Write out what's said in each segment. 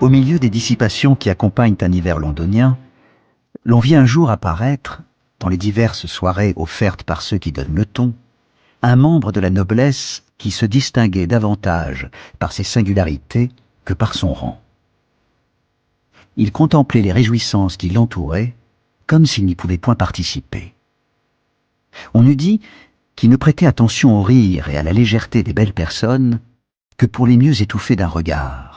Au milieu des dissipations qui accompagnent un hiver londonien, l'on vit un jour apparaître, dans les diverses soirées offertes par ceux qui donnent le ton, un membre de la noblesse qui se distinguait davantage par ses singularités que par son rang. Il contemplait les réjouissances qui l'entouraient, comme s'il n'y pouvait point participer. On eût dit qu'il ne prêtait attention au rire et à la légèreté des belles personnes que pour les mieux étouffer d'un regard,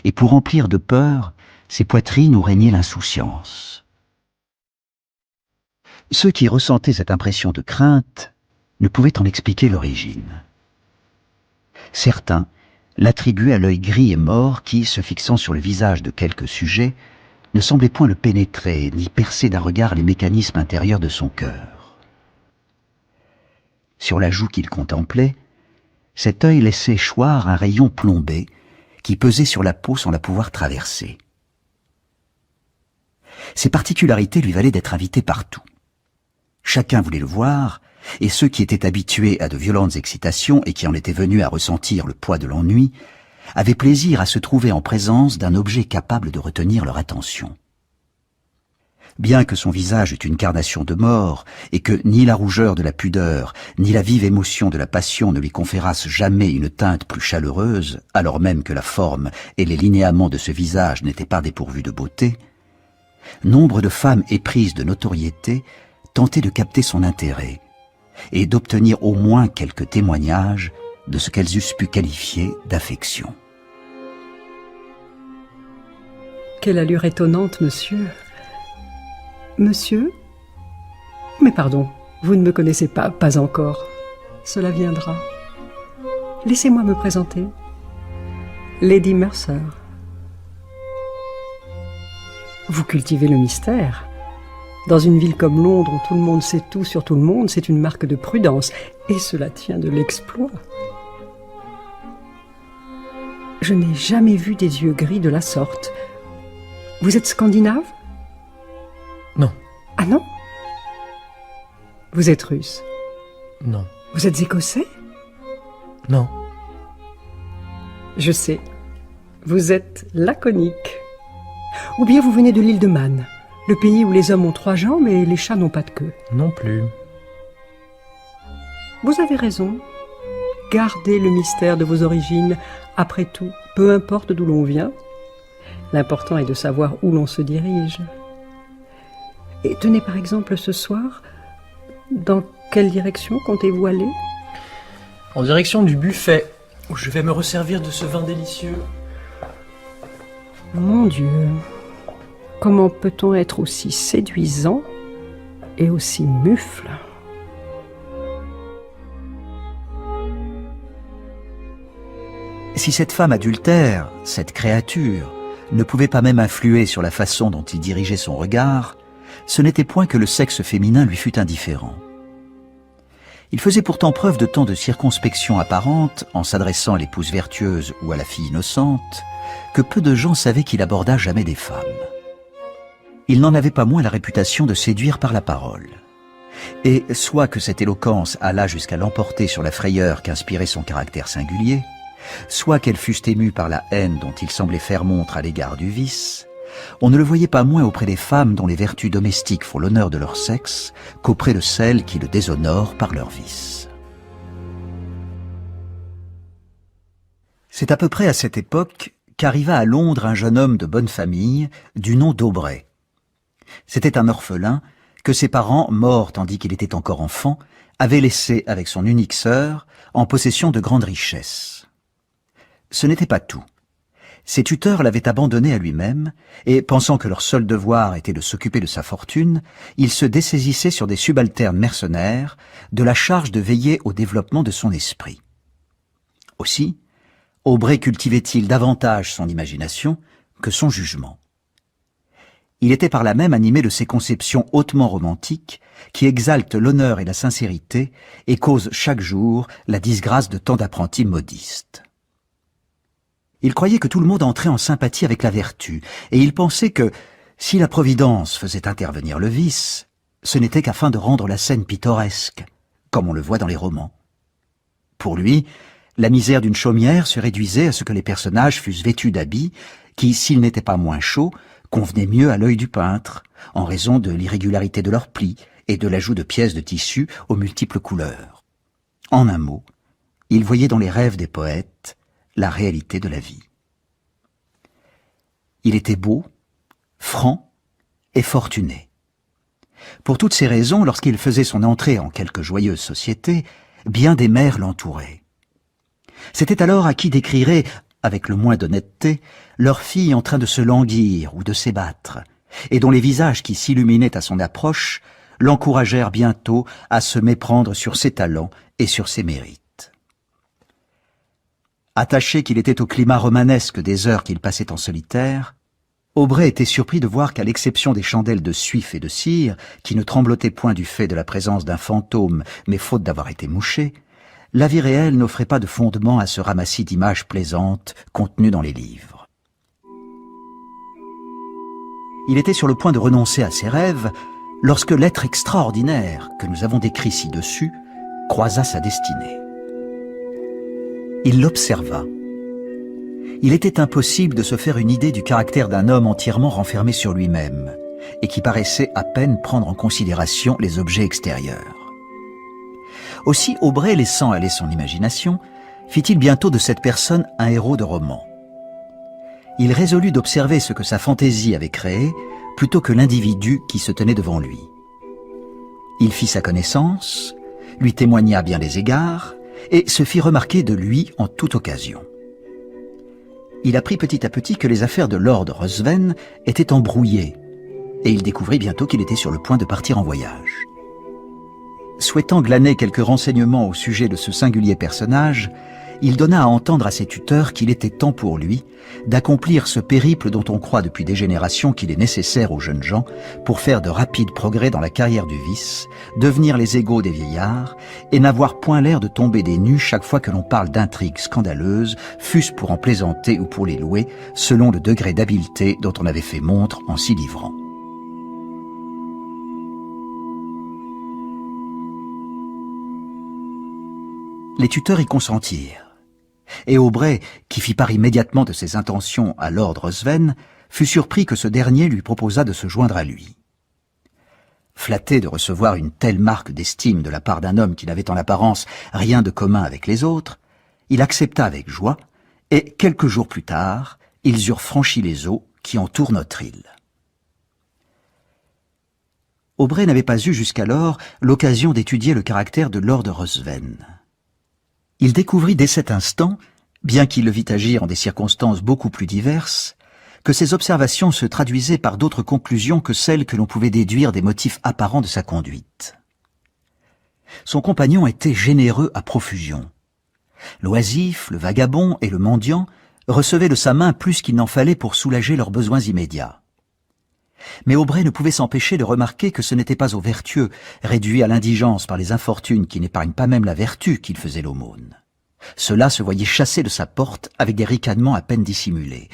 et pour remplir de peur ses poitrines où régnait l'insouciance. Ceux qui ressentaient cette impression de crainte ne pouvaient en expliquer l'origine. Certains l'attribuaient à l'œil gris et mort qui, se fixant sur le visage de quelque sujet, ne semblait point le pénétrer ni percer d'un regard les mécanismes intérieurs de son cœur. Sur la joue qu'il contemplait, cet œil laissait choir un rayon plombé qui pesait sur la peau sans la pouvoir traverser. Ces particularités lui valaient d'être invité partout. Chacun voulait le voir, et ceux qui étaient habitués à de violentes excitations et qui en étaient venus à ressentir le poids de l'ennui, avaient plaisir à se trouver en présence d'un objet capable de retenir leur attention. Bien que son visage eût une carnation de mort, et que ni la rougeur de la pudeur, ni la vive émotion de la passion ne lui conférassent jamais une teinte plus chaleureuse, alors même que la forme et les linéaments de ce visage n'étaient pas dépourvus de beauté, nombre de femmes éprises de notoriété tentaient de capter son intérêt, et d'obtenir au moins quelques témoignages de ce qu'elles eussent pu qualifier d'affection. Quelle allure étonnante, monsieur. Monsieur? Mais pardon, vous ne me connaissez pas encore. Cela viendra. Laissez-moi me présenter. Lady Mercer. Vous cultivez le mystère. Dans une ville comme Londres, où tout le monde sait tout sur tout le monde, c'est une marque de prudence, et cela tient de l'exploit. Je n'ai jamais vu des yeux gris de la sorte. Vous êtes scandinave? Non. Ah non? Vous êtes russe? Non. Vous êtes écossais? Non. Je sais. Vous êtes laconique. Ou bien vous venez de l'île de Man, le pays où les hommes ont 3 jambes et les chats n'ont pas de queue. Non plus. Vous avez raison. Gardez le mystère de vos origines. Après tout, peu importe d'où l'on vient, l'important est de savoir où l'on se dirige. Et tenez par exemple ce soir, dans quelle direction comptez-vous aller? En direction du buffet, où je vais me resservir de ce vin délicieux. Mon Dieu, comment peut-on être aussi séduisant et aussi mufle? Si cette femme adultère, cette créature, ne pouvait pas même influer sur la façon dont il dirigeait son regard, ce n'était point que le sexe féminin lui fût indifférent. Il faisait pourtant preuve de tant de circonspection apparente en s'adressant à l'épouse vertueuse ou à la fille innocente, que peu de gens savaient qu'il aborda jamais des femmes. Il n'en avait pas moins la réputation de séduire par la parole. Et soit que cette éloquence allât jusqu'à l'emporter sur la frayeur qu'inspirait son caractère singulier, soit qu'elles fussent émues par la haine dont il semblait faire montre à l'égard du vice, on ne le voyait pas moins auprès des femmes dont les vertus domestiques font l'honneur de leur sexe qu'auprès de celles qui le déshonorent par leur vice. C'est à peu près à cette époque qu'arriva à Londres un jeune homme de bonne famille du nom d'Aubrey. C'était un orphelin que ses parents, morts tandis qu'il était encore enfant, avaient laissé avec son unique sœur en possession de grandes richesses. Ce n'était pas tout. Ses tuteurs l'avaient abandonné à lui-même, et pensant que leur seul devoir était de s'occuper de sa fortune, ils se dessaisissaient sur des subalternes mercenaires de la charge de veiller au développement de son esprit. Aussi, Aubrey cultivait-il davantage son imagination que son jugement. Il était par là même animé de ces conceptions hautement romantiques qui exaltent l'honneur et la sincérité et causent chaque jour la disgrâce de tant d'apprentis modistes. Il croyait que tout le monde entrait en sympathie avec la vertu, et il pensait que, si la Providence faisait intervenir le vice, ce n'était qu'afin de rendre la scène pittoresque, comme on le voit dans les romans. Pour lui, La misère d'une chaumière se réduisait à ce que les personnages fussent vêtus d'habits qui, s'ils n'étaient pas moins chauds, convenaient mieux à l'œil du peintre, en raison de l'irrégularité de leurs plis et de l'ajout de pièces de tissu aux multiples couleurs. En un mot, il voyait dans les rêves des poètes la réalité de la vie. Il était beau, franc et fortuné. Pour toutes ces raisons, lorsqu'il faisait son entrée en quelque joyeuse société, bien des mères l'entouraient. C'était alors à qui décriraient, avec le moins d'honnêteté, leurs filles en train de se languir ou de s'ébattre, et dont les visages qui s'illuminaient à son approche l'encouragèrent bientôt à se méprendre sur ses talents et sur ses mérites. Attaché qu'il était au climat romanesque des heures qu'il passait en solitaire, Aubrey était surpris de voir qu'à l'exception des chandelles de suif et de cire, qui ne tremblotaient point du fait de la présence d'un fantôme, mais faute d'avoir été mouchées, la vie réelle n'offrait pas de fondement à ce ramassis d'images plaisantes contenues dans les livres. Il était sur le point de renoncer à ses rêves lorsque l'être extraordinaire que nous avons décrit ci-dessus croisa sa destinée. Il l'observa. Il était impossible de se faire une idée du caractère d'un homme entièrement renfermé sur lui-même et qui paraissait à peine prendre en considération les objets extérieurs. Aussi, Aubrey, laissant aller son imagination, fit-il bientôt de cette personne un héros de roman. Il résolut d'observer ce que sa fantaisie avait créé plutôt que l'individu qui se tenait devant lui. Il fit sa connaissance, lui témoigna à bien des égards et se fit remarquer de lui en toute occasion. Il apprit petit à petit que les affaires de Lord Ruthven étaient embrouillées et il découvrit bientôt qu'il était sur le point de partir en voyage. Souhaitant glaner quelques renseignements au sujet de ce singulier personnage, il donna à entendre à ses tuteurs qu'il était temps pour lui d'accomplir ce périple dont on croit depuis des générations qu'il est nécessaire aux jeunes gens pour faire de rapides progrès dans la carrière du vice, devenir les égaux des vieillards et n'avoir point l'air de tomber des nues chaque fois que l'on parle d'intrigues scandaleuses, fût-ce pour en plaisanter ou pour les louer, selon le degré d'habileté dont on avait fait montre en s'y livrant. Les tuteurs y consentirent. Et Aubrey, qui fit part immédiatement de ses intentions à Lord Ruthven, fut surpris que ce dernier lui proposa de se joindre à lui. Flatté de recevoir une telle marque d'estime de la part d'un homme qui n'avait en apparence rien de commun avec les autres, il accepta avec joie, et quelques jours plus tard, ils eurent franchi les eaux qui entourent notre île. Aubrey n'avait pas eu jusqu'alors l'occasion d'étudier le caractère de Lord Ruthven. Il découvrit dès cet instant, bien qu'il le vît agir en des circonstances beaucoup plus diverses, que ses observations se traduisaient par d'autres conclusions que celles que l'on pouvait déduire des motifs apparents de sa conduite. Son compagnon était généreux à profusion. L'oisif, le vagabond et le mendiant recevaient de sa main plus qu'il n'en fallait pour soulager leurs besoins immédiats. Mais Aubrey ne pouvait s'empêcher de remarquer que ce n'était pas aux vertueux, réduits à l'indigence par les infortunes qui n'épargnent pas même la vertu, qu'il faisait l'aumône. Ceux-là se voyaient chassés de sa porte avec des ricanements à peine dissimulés.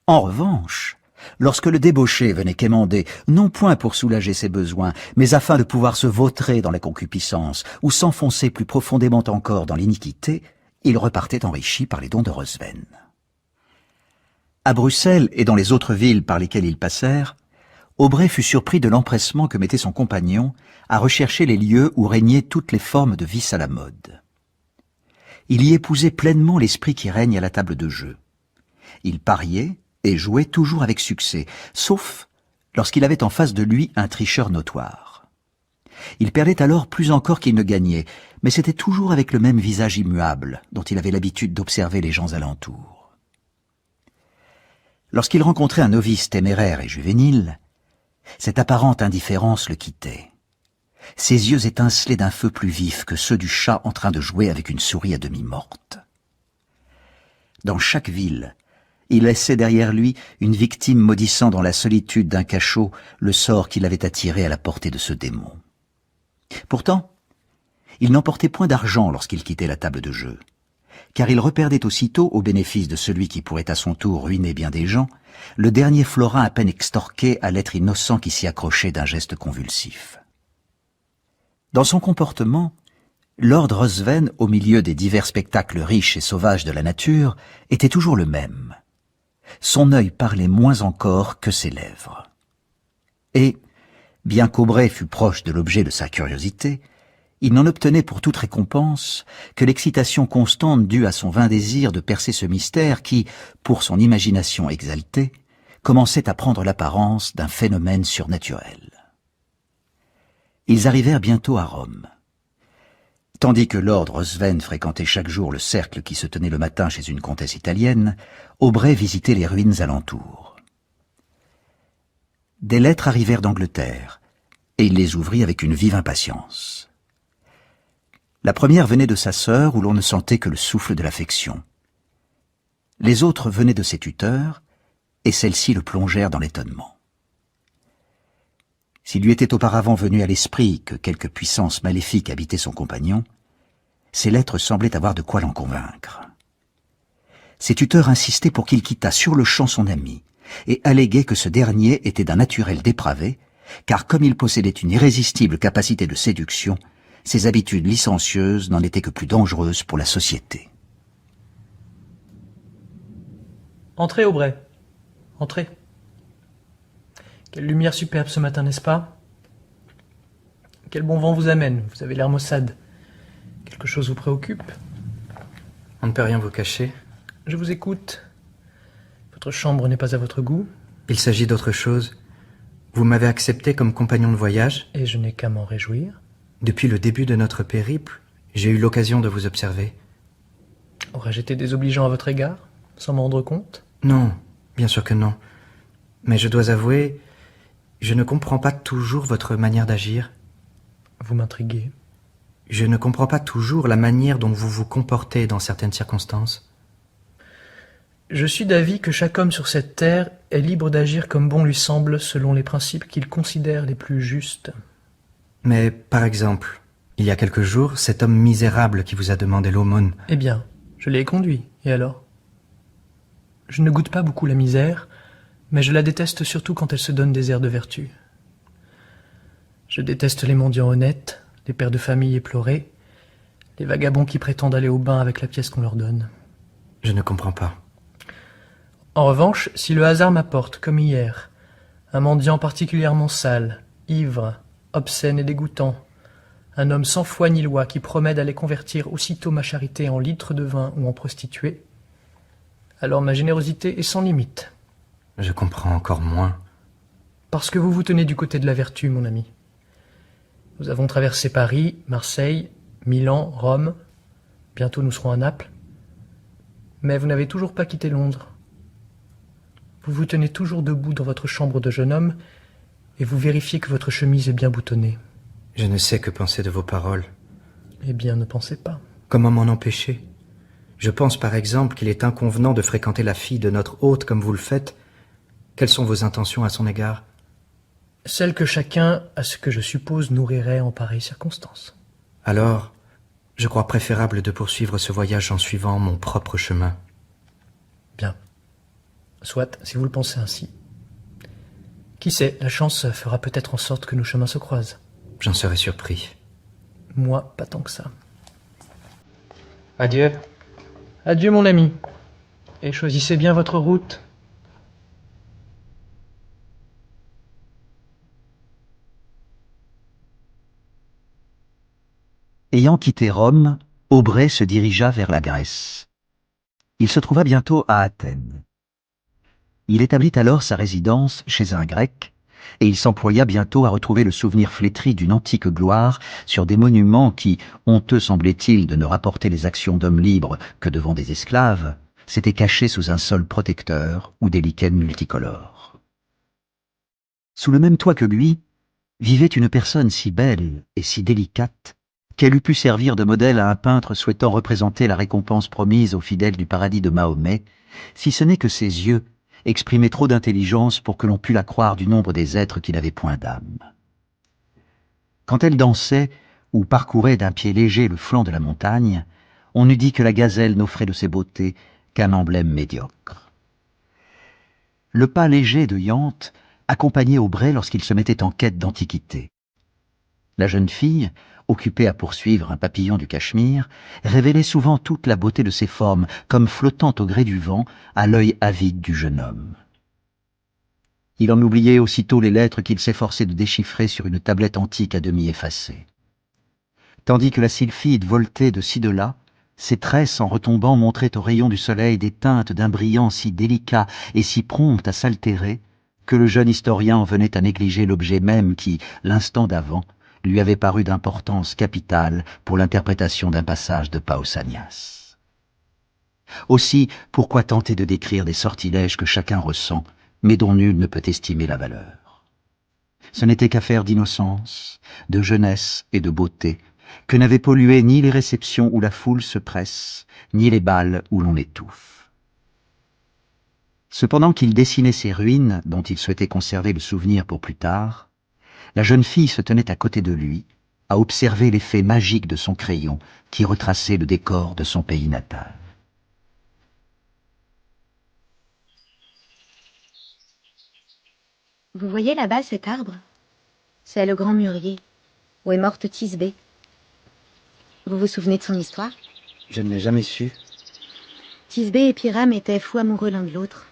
En revanche, lorsque le débauché venait quémander, non point pour soulager ses besoins, mais afin de pouvoir se vautrer dans la concupiscence ou s'enfoncer plus profondément encore dans l'iniquité, il repartait enrichi par les dons de Ruthven. À Bruxelles et dans les autres villes par lesquelles ils passèrent, Aubrey fut surpris de l'empressement que mettait son compagnon à rechercher les lieux où régnaient toutes les formes de vice à la mode. Il y épousait pleinement l'esprit qui règne à la table de jeu. Il pariait et jouait toujours avec succès, sauf lorsqu'il avait en face de lui un tricheur notoire. Il perdait alors plus encore qu'il ne gagnait, mais c'était toujours avec le même visage immuable dont il avait l'habitude d'observer les gens alentour. Lorsqu'il rencontrait un novice téméraire et juvénile, cette apparente indifférence le quittait. Ses yeux étincelaient d'un feu plus vif que ceux du chat en train de jouer avec une souris à demi morte. Dans chaque ville, il laissait derrière lui une victime maudissant dans la solitude d'un cachot le sort qu'il avait attiré à la portée de ce démon. Pourtant, il n'emportait point d'argent lorsqu'il quittait la table de jeu, car il reperdait aussitôt, au bénéfice de celui qui pourrait à son tour ruiner bien des gens, le dernier florin à peine extorqué à l'être innocent qui s'y accrochait d'un geste convulsif. Dans son comportement, Lord Ruthven, au milieu des divers spectacles riches et sauvages de la nature, était toujours le même. Son œil parlait moins encore que ses lèvres. Et, bien qu'Aubrey fût proche de l'objet de sa curiosité, il n'en obtenait pour toute récompense que l'excitation constante due à son vain désir de percer ce mystère qui, pour son imagination exaltée, commençait à prendre l'apparence d'un phénomène surnaturel. Ils arrivèrent bientôt à Rome. Tandis que Lord Ruthven fréquentait chaque jour le cercle qui se tenait le matin chez une comtesse italienne, Aubrey visitait les ruines alentours. Des lettres arrivèrent d'Angleterre, et il les ouvrit avec une vive impatience. La première venait de sa sœur, où l'on ne sentait que le souffle de l'affection. Les autres venaient de ses tuteurs, et celles-ci le plongèrent dans l'étonnement. S'il lui était auparavant venu à l'esprit que quelque puissance maléfique habitait son compagnon, ces lettres semblaient avoir de quoi l'en convaincre. Ses tuteurs insistaient pour qu'il quittât sur-le-champ son ami, et alléguaient que ce dernier était d'un naturel dépravé, car comme il possédait une irrésistible capacité de séduction, ses habitudes licencieuses n'en étaient que plus dangereuses pour la société. Entrez, Aubrey. Entrez. Quelle lumière superbe ce matin, n'est-ce pas? Quel bon vent vous amène, vous avez l'air maussade. Quelque chose vous préoccupe? On ne peut rien vous cacher. Je vous écoute. Votre chambre n'est pas à votre goût? Il s'agit d'autre chose. Vous m'avez accepté comme compagnon de voyage. Et je n'ai qu'à m'en réjouir. Depuis le début de notre périple, j'ai eu l'occasion de vous observer. Aurais-je été désobligeant à votre égard, sans m'en rendre compte? Non, bien sûr que non. Mais je dois avouer, je ne comprends pas toujours votre manière d'agir. Vous m'intriguez. Je ne comprends pas toujours la manière dont vous vous comportez dans certaines circonstances. Je suis d'avis que chaque homme sur cette terre est libre d'agir comme bon lui semble selon les principes qu'il considère les plus justes. Mais, par exemple, il y a quelques jours, cet homme misérable qui vous a demandé l'aumône. Eh bien, je l'ai conduit, et alors? Je ne goûte pas beaucoup la misère, mais je la déteste surtout quand elle se donne des airs de vertu. Je déteste les mendiants honnêtes, les pères de famille éplorés, les vagabonds qui prétendent aller au bain avec la pièce qu'on leur donne. Je ne comprends pas. En revanche, si le hasard m'apporte, comme hier, un mendiant particulièrement sale, ivre, obscène et dégoûtant, un homme sans foi ni loi qui promet d'aller convertir aussitôt ma charité en litre de vin ou en prostituée, alors ma générosité est sans limite. Je comprends encore moins. Parce que vous vous tenez du côté de la vertu, mon ami. Nous avons traversé Paris, Marseille, Milan, Rome. Bientôt nous serons à Naples. Mais vous n'avez toujours pas quitté Londres. Vous vous tenez toujours debout dans votre chambre de jeune homme et vous vérifiez que votre chemise est bien boutonnée. Je ne sais que penser de vos paroles. Eh bien, ne pensez pas. Comment m'en empêcher? Je pense par exemple qu'il est inconvenant de fréquenter la fille de notre hôte comme vous le faites. Quelles sont vos intentions à son égard? Celles que chacun, à ce que je suppose, nourrirait en pareille circonstance. Alors, je crois préférable de poursuivre ce voyage en suivant mon propre chemin. Bien. Soit, si vous le pensez ainsi. Qui sait, la chance fera peut-être en sorte que nos chemins se croisent. J'en serais surpris. Moi, pas tant que ça. Adieu. Adieu, mon ami. Et choisissez bien votre route. Ayant quitté Rome, Aubrey se dirigea vers la Grèce. Il se trouva bientôt à Athènes. Il établit alors sa résidence chez un Grec, et il s'employa bientôt à retrouver le souvenir flétri d'une antique gloire sur des monuments qui, honteux semblait-il de ne rapporter les actions d'hommes libres que devant des esclaves, s'étaient cachés sous un sol protecteur ou des lichens multicolores. Sous le même toit que lui, vivait une personne si belle et si délicate qu'elle eût pu servir de modèle à un peintre souhaitant représenter la récompense promise aux fidèles du paradis de Mahomet, si ce n'est que ses yeux exprimaient trop d'intelligence pour que l'on pût la croire du nombre des êtres qui n'avaient point d'âme. Quand elle dansait ou parcourait d'un pied léger le flanc de la montagne, on eût dit que la gazelle n'offrait de ses beautés qu'un emblème médiocre. Le pas léger de Ianthe accompagnait Aubrey lorsqu'il se mettait en quête d'antiquité. La jeune fille, occupé à poursuivre un papillon du Cachemire, révélait souvent toute la beauté de ses formes, comme flottant au gré du vent à l'œil avide du jeune homme. Il en oubliait aussitôt les lettres qu'il s'efforçait de déchiffrer sur une tablette antique à demi effacée. Tandis que la sylphide voltait de ci de là, ses tresses en retombant montraient aux rayons du soleil des teintes d'un brillant si délicat et si prompt à s'altérer, que le jeune historien en venait à négliger l'objet même qui, l'instant d'avant, lui avait paru d'importance capitale pour l'interprétation d'un passage de Pausanias. Aussi, pourquoi tenter de décrire des sortilèges que chacun ressent, mais dont nul ne peut estimer la valeur? Ce n'était qu'affaire d'innocence, de jeunesse et de beauté, que n'avaient pollué ni les réceptions où la foule se presse, ni les bals où l'on étouffe. Cependant qu'il dessinait ces ruines dont il souhaitait conserver le souvenir pour plus tard, la jeune fille se tenait à côté de lui, à observer l'effet magique de son crayon qui retraçait le décor de son pays natal. Vous voyez là-bas cet arbre? C'est le grand mûrier, où est morte Thisbé. Vous vous souvenez de son histoire? Je ne l'ai jamais su. Thisbé et Pyrame étaient fous amoureux l'un de l'autre.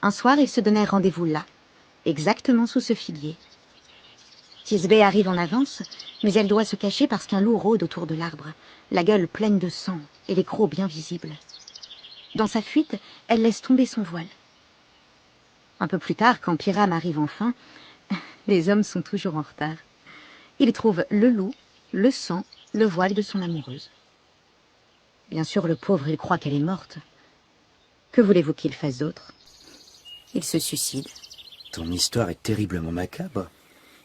Un soir, ils se donnèrent rendez-vous là, exactement sous ce figuier. Thisbé arrive en avance, mais elle doit se cacher parce qu'un loup rôde autour de l'arbre, la gueule pleine de sang et les crocs bien visibles. Dans sa fuite, elle laisse tomber son voile. Un peu plus tard, quand Pyrame arrive enfin, les hommes sont toujours en retard. Ils trouvent le loup, le sang, le voile de son amoureuse. Bien sûr, le pauvre, il croit qu'elle est morte. Que voulez-vous qu'il fasse d'autre? Il se suicide. Ton histoire est terriblement macabre.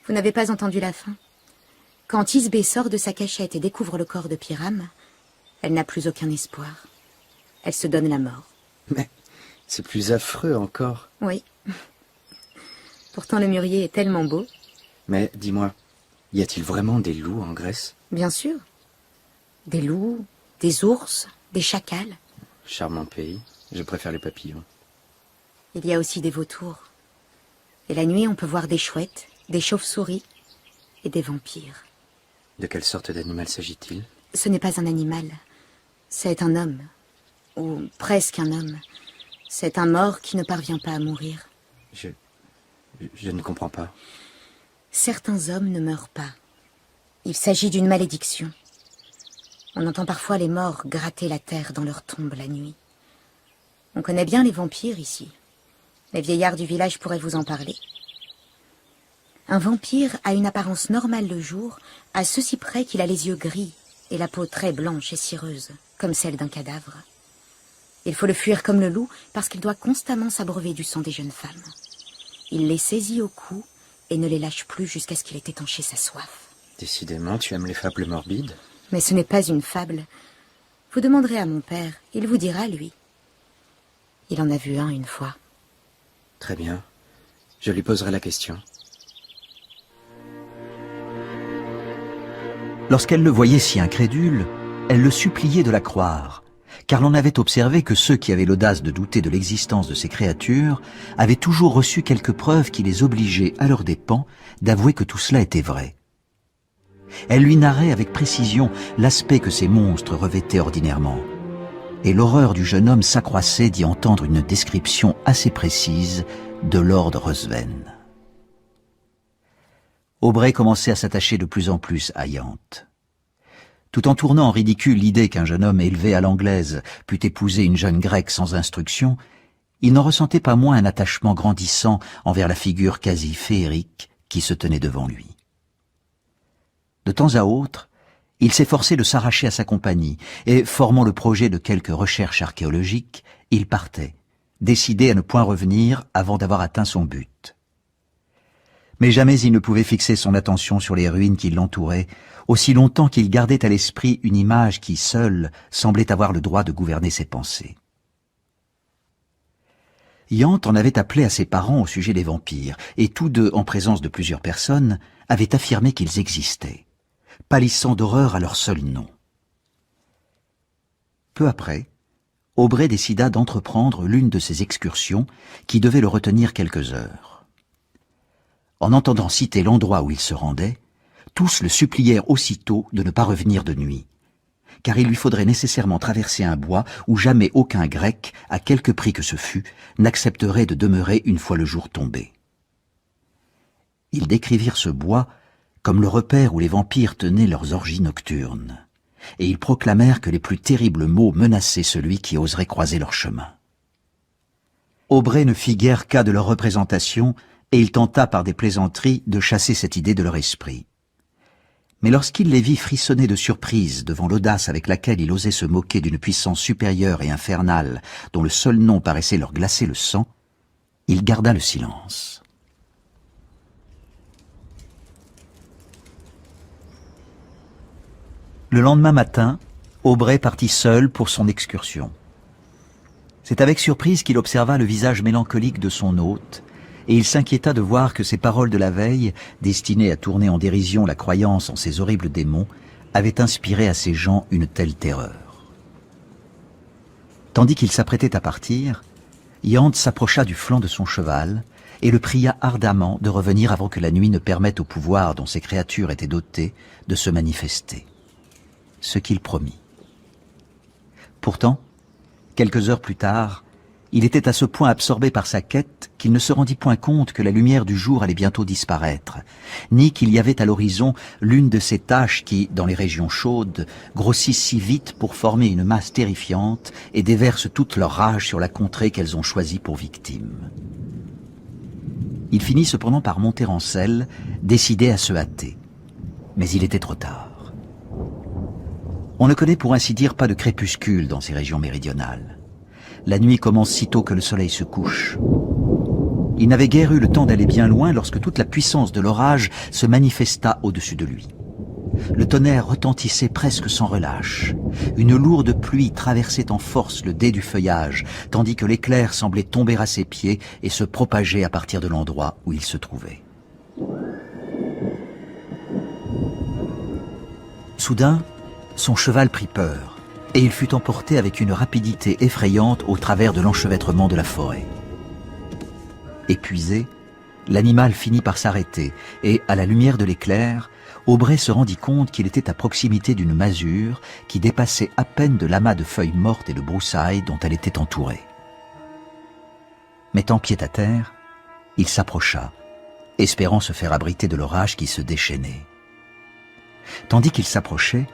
Vous n'avez pas entendu la fin? Quand Thisbé sort de sa cachette et découvre le corps de Pyrame, elle n'a plus aucun espoir. Elle se donne la mort. Mais c'est plus affreux encore. Oui. Pourtant, le mûrier est tellement beau. Mais dis-moi, y a-t-il vraiment des loups en Grèce? Bien sûr. Des loups, des ours, des chacals. Charmant pays, je préfère les papillons. Il y a aussi des vautours. Et la nuit, on peut voir des chouettes, des chauves-souris et des vampires. De quelle sorte d'animal s'agit-il? Ce n'est pas un animal. C'est un homme. Ou presque un homme. C'est un mort qui ne parvient pas à mourir. Je ne comprends pas. Certains hommes ne meurent pas. Il s'agit d'une malédiction. On entend parfois les morts gratter la terre dans leur tombe la nuit. On connaît bien les vampires ici. Les vieillards du village pourraient vous en parler. Un vampire a une apparence normale le jour, à ceci près qu'il a les yeux gris et la peau très blanche et cireuse, comme celle d'un cadavre. Il faut le fuir comme le loup parce qu'il doit constamment s'abreuver du sang des jeunes femmes. Il les saisit au cou et ne les lâche plus jusqu'à ce qu'il ait étanché sa soif. Décidément, tu aimes les fables morbides. Mais ce n'est pas une fable. Vous demanderez à mon père, il vous dira, lui. Il en a vu un une fois. Très bien. Je lui poserai la question. Lorsqu'elle le voyait si incrédule, elle le suppliait de la croire, car l'on avait observé que ceux qui avaient l'audace de douter de l'existence de ces créatures avaient toujours reçu quelques preuves qui les obligeaient, à leurs dépens, d'avouer que tout cela était vrai. Elle lui narrait avec précision l'aspect que ces monstres revêtaient ordinairement, et l'horreur du jeune homme s'accroissait d'y entendre une description assez précise de Lord Ruthven. Aubrey commençait à s'attacher de plus en plus à Yante. Tout en tournant en ridicule l'idée qu'un jeune homme élevé à l'anglaise pût épouser une jeune grecque sans instruction, il n'en ressentait pas moins un attachement grandissant envers la figure quasi féerique qui se tenait devant lui. De temps à autre, il s'efforçait de s'arracher à sa compagnie, et, formant le projet de quelques recherches archéologiques, il partait, décidé à ne point revenir avant d'avoir atteint son but. Mais jamais il ne pouvait fixer son attention sur les ruines qui l'entouraient, aussi longtemps qu'il gardait à l'esprit une image qui, seule, semblait avoir le droit de gouverner ses pensées. Yante en avait appelé à ses parents au sujet des vampires, et tous deux, en présence de plusieurs personnes, avaient affirmé qu'ils existaient, pâlissant d'horreur à leur seul nom. Peu après, Aubrey décida d'entreprendre l'une de ces excursions qui devait le retenir quelques heures. En entendant citer l'endroit où il se rendait, Tous le supplièrent aussitôt de ne pas revenir de nuit, car il lui faudrait nécessairement traverser un bois où jamais aucun Grec, à quelque prix que ce fût, n'accepterait de demeurer une fois le jour tombé. Ils décrivirent ce bois comme le repère où les vampires tenaient leurs orgies nocturnes, et ils proclamèrent que les plus terribles maux menaçaient celui qui oserait croiser leur chemin. Aubrey ne fit guère cas de leur représentation, et il tenta par des plaisanteries de chasser cette idée de leur esprit. Mais lorsqu'il les vit frissonner de surprise devant l'audace avec laquelle il osait se moquer d'une puissance supérieure et infernale dont le seul nom paraissait leur glacer le sang, il garda le silence. Le lendemain matin, Aubrey partit seul pour son excursion. C'est avec surprise qu'il observa le visage mélancolique de son hôte, et il s'inquiéta de voir que ses paroles de la veille, destinées à tourner en dérision la croyance en ces horribles démons, avaient inspiré à ces gens une telle terreur. Tandis qu'il s'apprêtait à partir, Yande s'approcha du flanc de son cheval et le pria ardemment de revenir avant que la nuit ne permette au pouvoir dont ces créatures étaient dotées de se manifester. Ce qu'il promit. Pourtant, quelques heures plus tard, il était à ce point absorbé par sa quête qu'il ne se rendit point compte que la lumière du jour allait bientôt disparaître, ni qu'il y avait à l'horizon l'une de ces taches qui, dans les régions chaudes, grossissent si vite pour former une masse terrifiante et déversent toute leur rage sur la contrée qu'elles ont choisie pour victime. Il finit cependant par monter en selle, décidé à se hâter. Mais il était trop tard. On ne connaît pour ainsi dire pas de crépuscule dans ces régions méridionales. La nuit commence sitôt que le soleil se couche. Il n'avait guère eu le temps d'aller bien loin lorsque toute la puissance de l'orage se manifesta au-dessus de lui. Le tonnerre retentissait presque sans relâche. Une lourde pluie traversait en force le dais du feuillage, tandis que l'éclair semblait tomber à ses pieds et se propager à partir de l'endroit où il se trouvait. Soudain, son cheval prit peur, et il fut emporté avec une rapidité effrayante au travers de l'enchevêtrement de la forêt. Épuisé, l'animal finit par s'arrêter, et, à la lumière de l'éclair, Aubrey se rendit compte qu'il était à proximité d'une masure qui dépassait à peine de l'amas de feuilles mortes et de broussailles dont elle était entourée. Mettant pied à terre, il s'approcha, espérant se faire abriter de l'orage qui se déchaînait. Tandis qu'il s'approchait,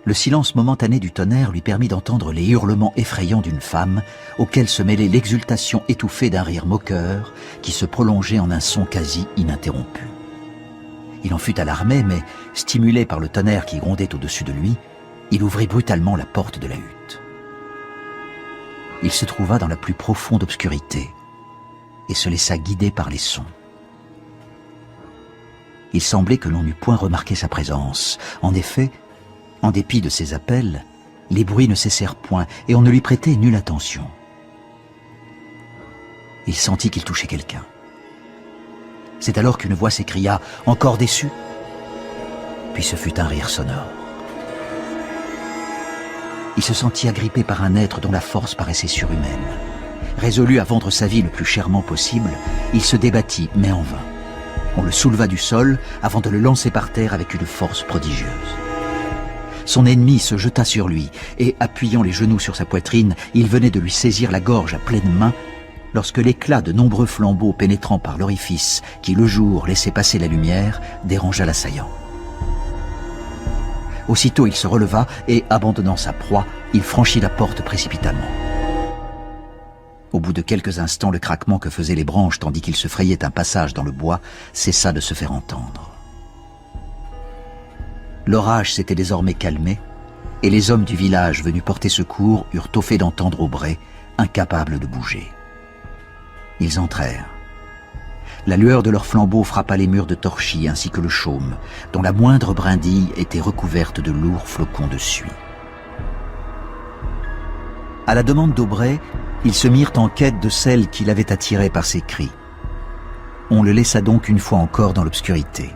le silence momentané du tonnerre lui permit d'entendre les hurlements effrayants d'une femme, auxquels se mêlait l'exultation étouffée d'un rire moqueur qui se prolongeait en un son quasi ininterrompu. Il en fut alarmé, mais, stimulé par le tonnerre qui grondait au-dessus de lui, il ouvrit brutalement la porte de la hutte. Il se trouva dans la plus profonde obscurité et se laissa guider par les sons. Il semblait que l'on n'eût point remarqué sa présence. En effet, en dépit de ses appels, les bruits ne cessèrent point et on ne lui prêtait nulle attention. Il sentit qu'il touchait quelqu'un. C'est alors qu'une voix s'écria « Encore déçu ?» Puis ce fut un rire sonore. Il se sentit agrippé par un être dont la force paraissait surhumaine. Résolu à vendre sa vie le plus chèrement possible, il se débattit, mais en vain. On le souleva du sol avant de le lancer par terre avec une force prodigieuse. Son ennemi se jeta sur lui et, appuyant les genoux sur sa poitrine, il venait de lui saisir la gorge à pleine main lorsque l'éclat de nombreux flambeaux pénétrant par l'orifice qui, le jour, laissait passer la lumière, dérangea l'assaillant. Aussitôt il se releva et, abandonnant sa proie, il franchit la porte précipitamment. Au bout de quelques instants, le craquement que faisaient les branches tandis qu'il se frayait un passage dans le bois cessa de se faire entendre. L'orage s'était désormais calmé, et les hommes du village venus porter secours eurent tôt fait d'entendre Aubrey, incapable de bouger. Ils entrèrent. La lueur de leurs flambeaux frappa les murs de torchis ainsi que le chaume, dont la moindre brindille était recouverte de lourds flocons de suie. À la demande d'Aubrey, ils se mirent en quête de celle qui l'avait attiré par ses cris. On le laissa donc une fois encore dans l'obscurité.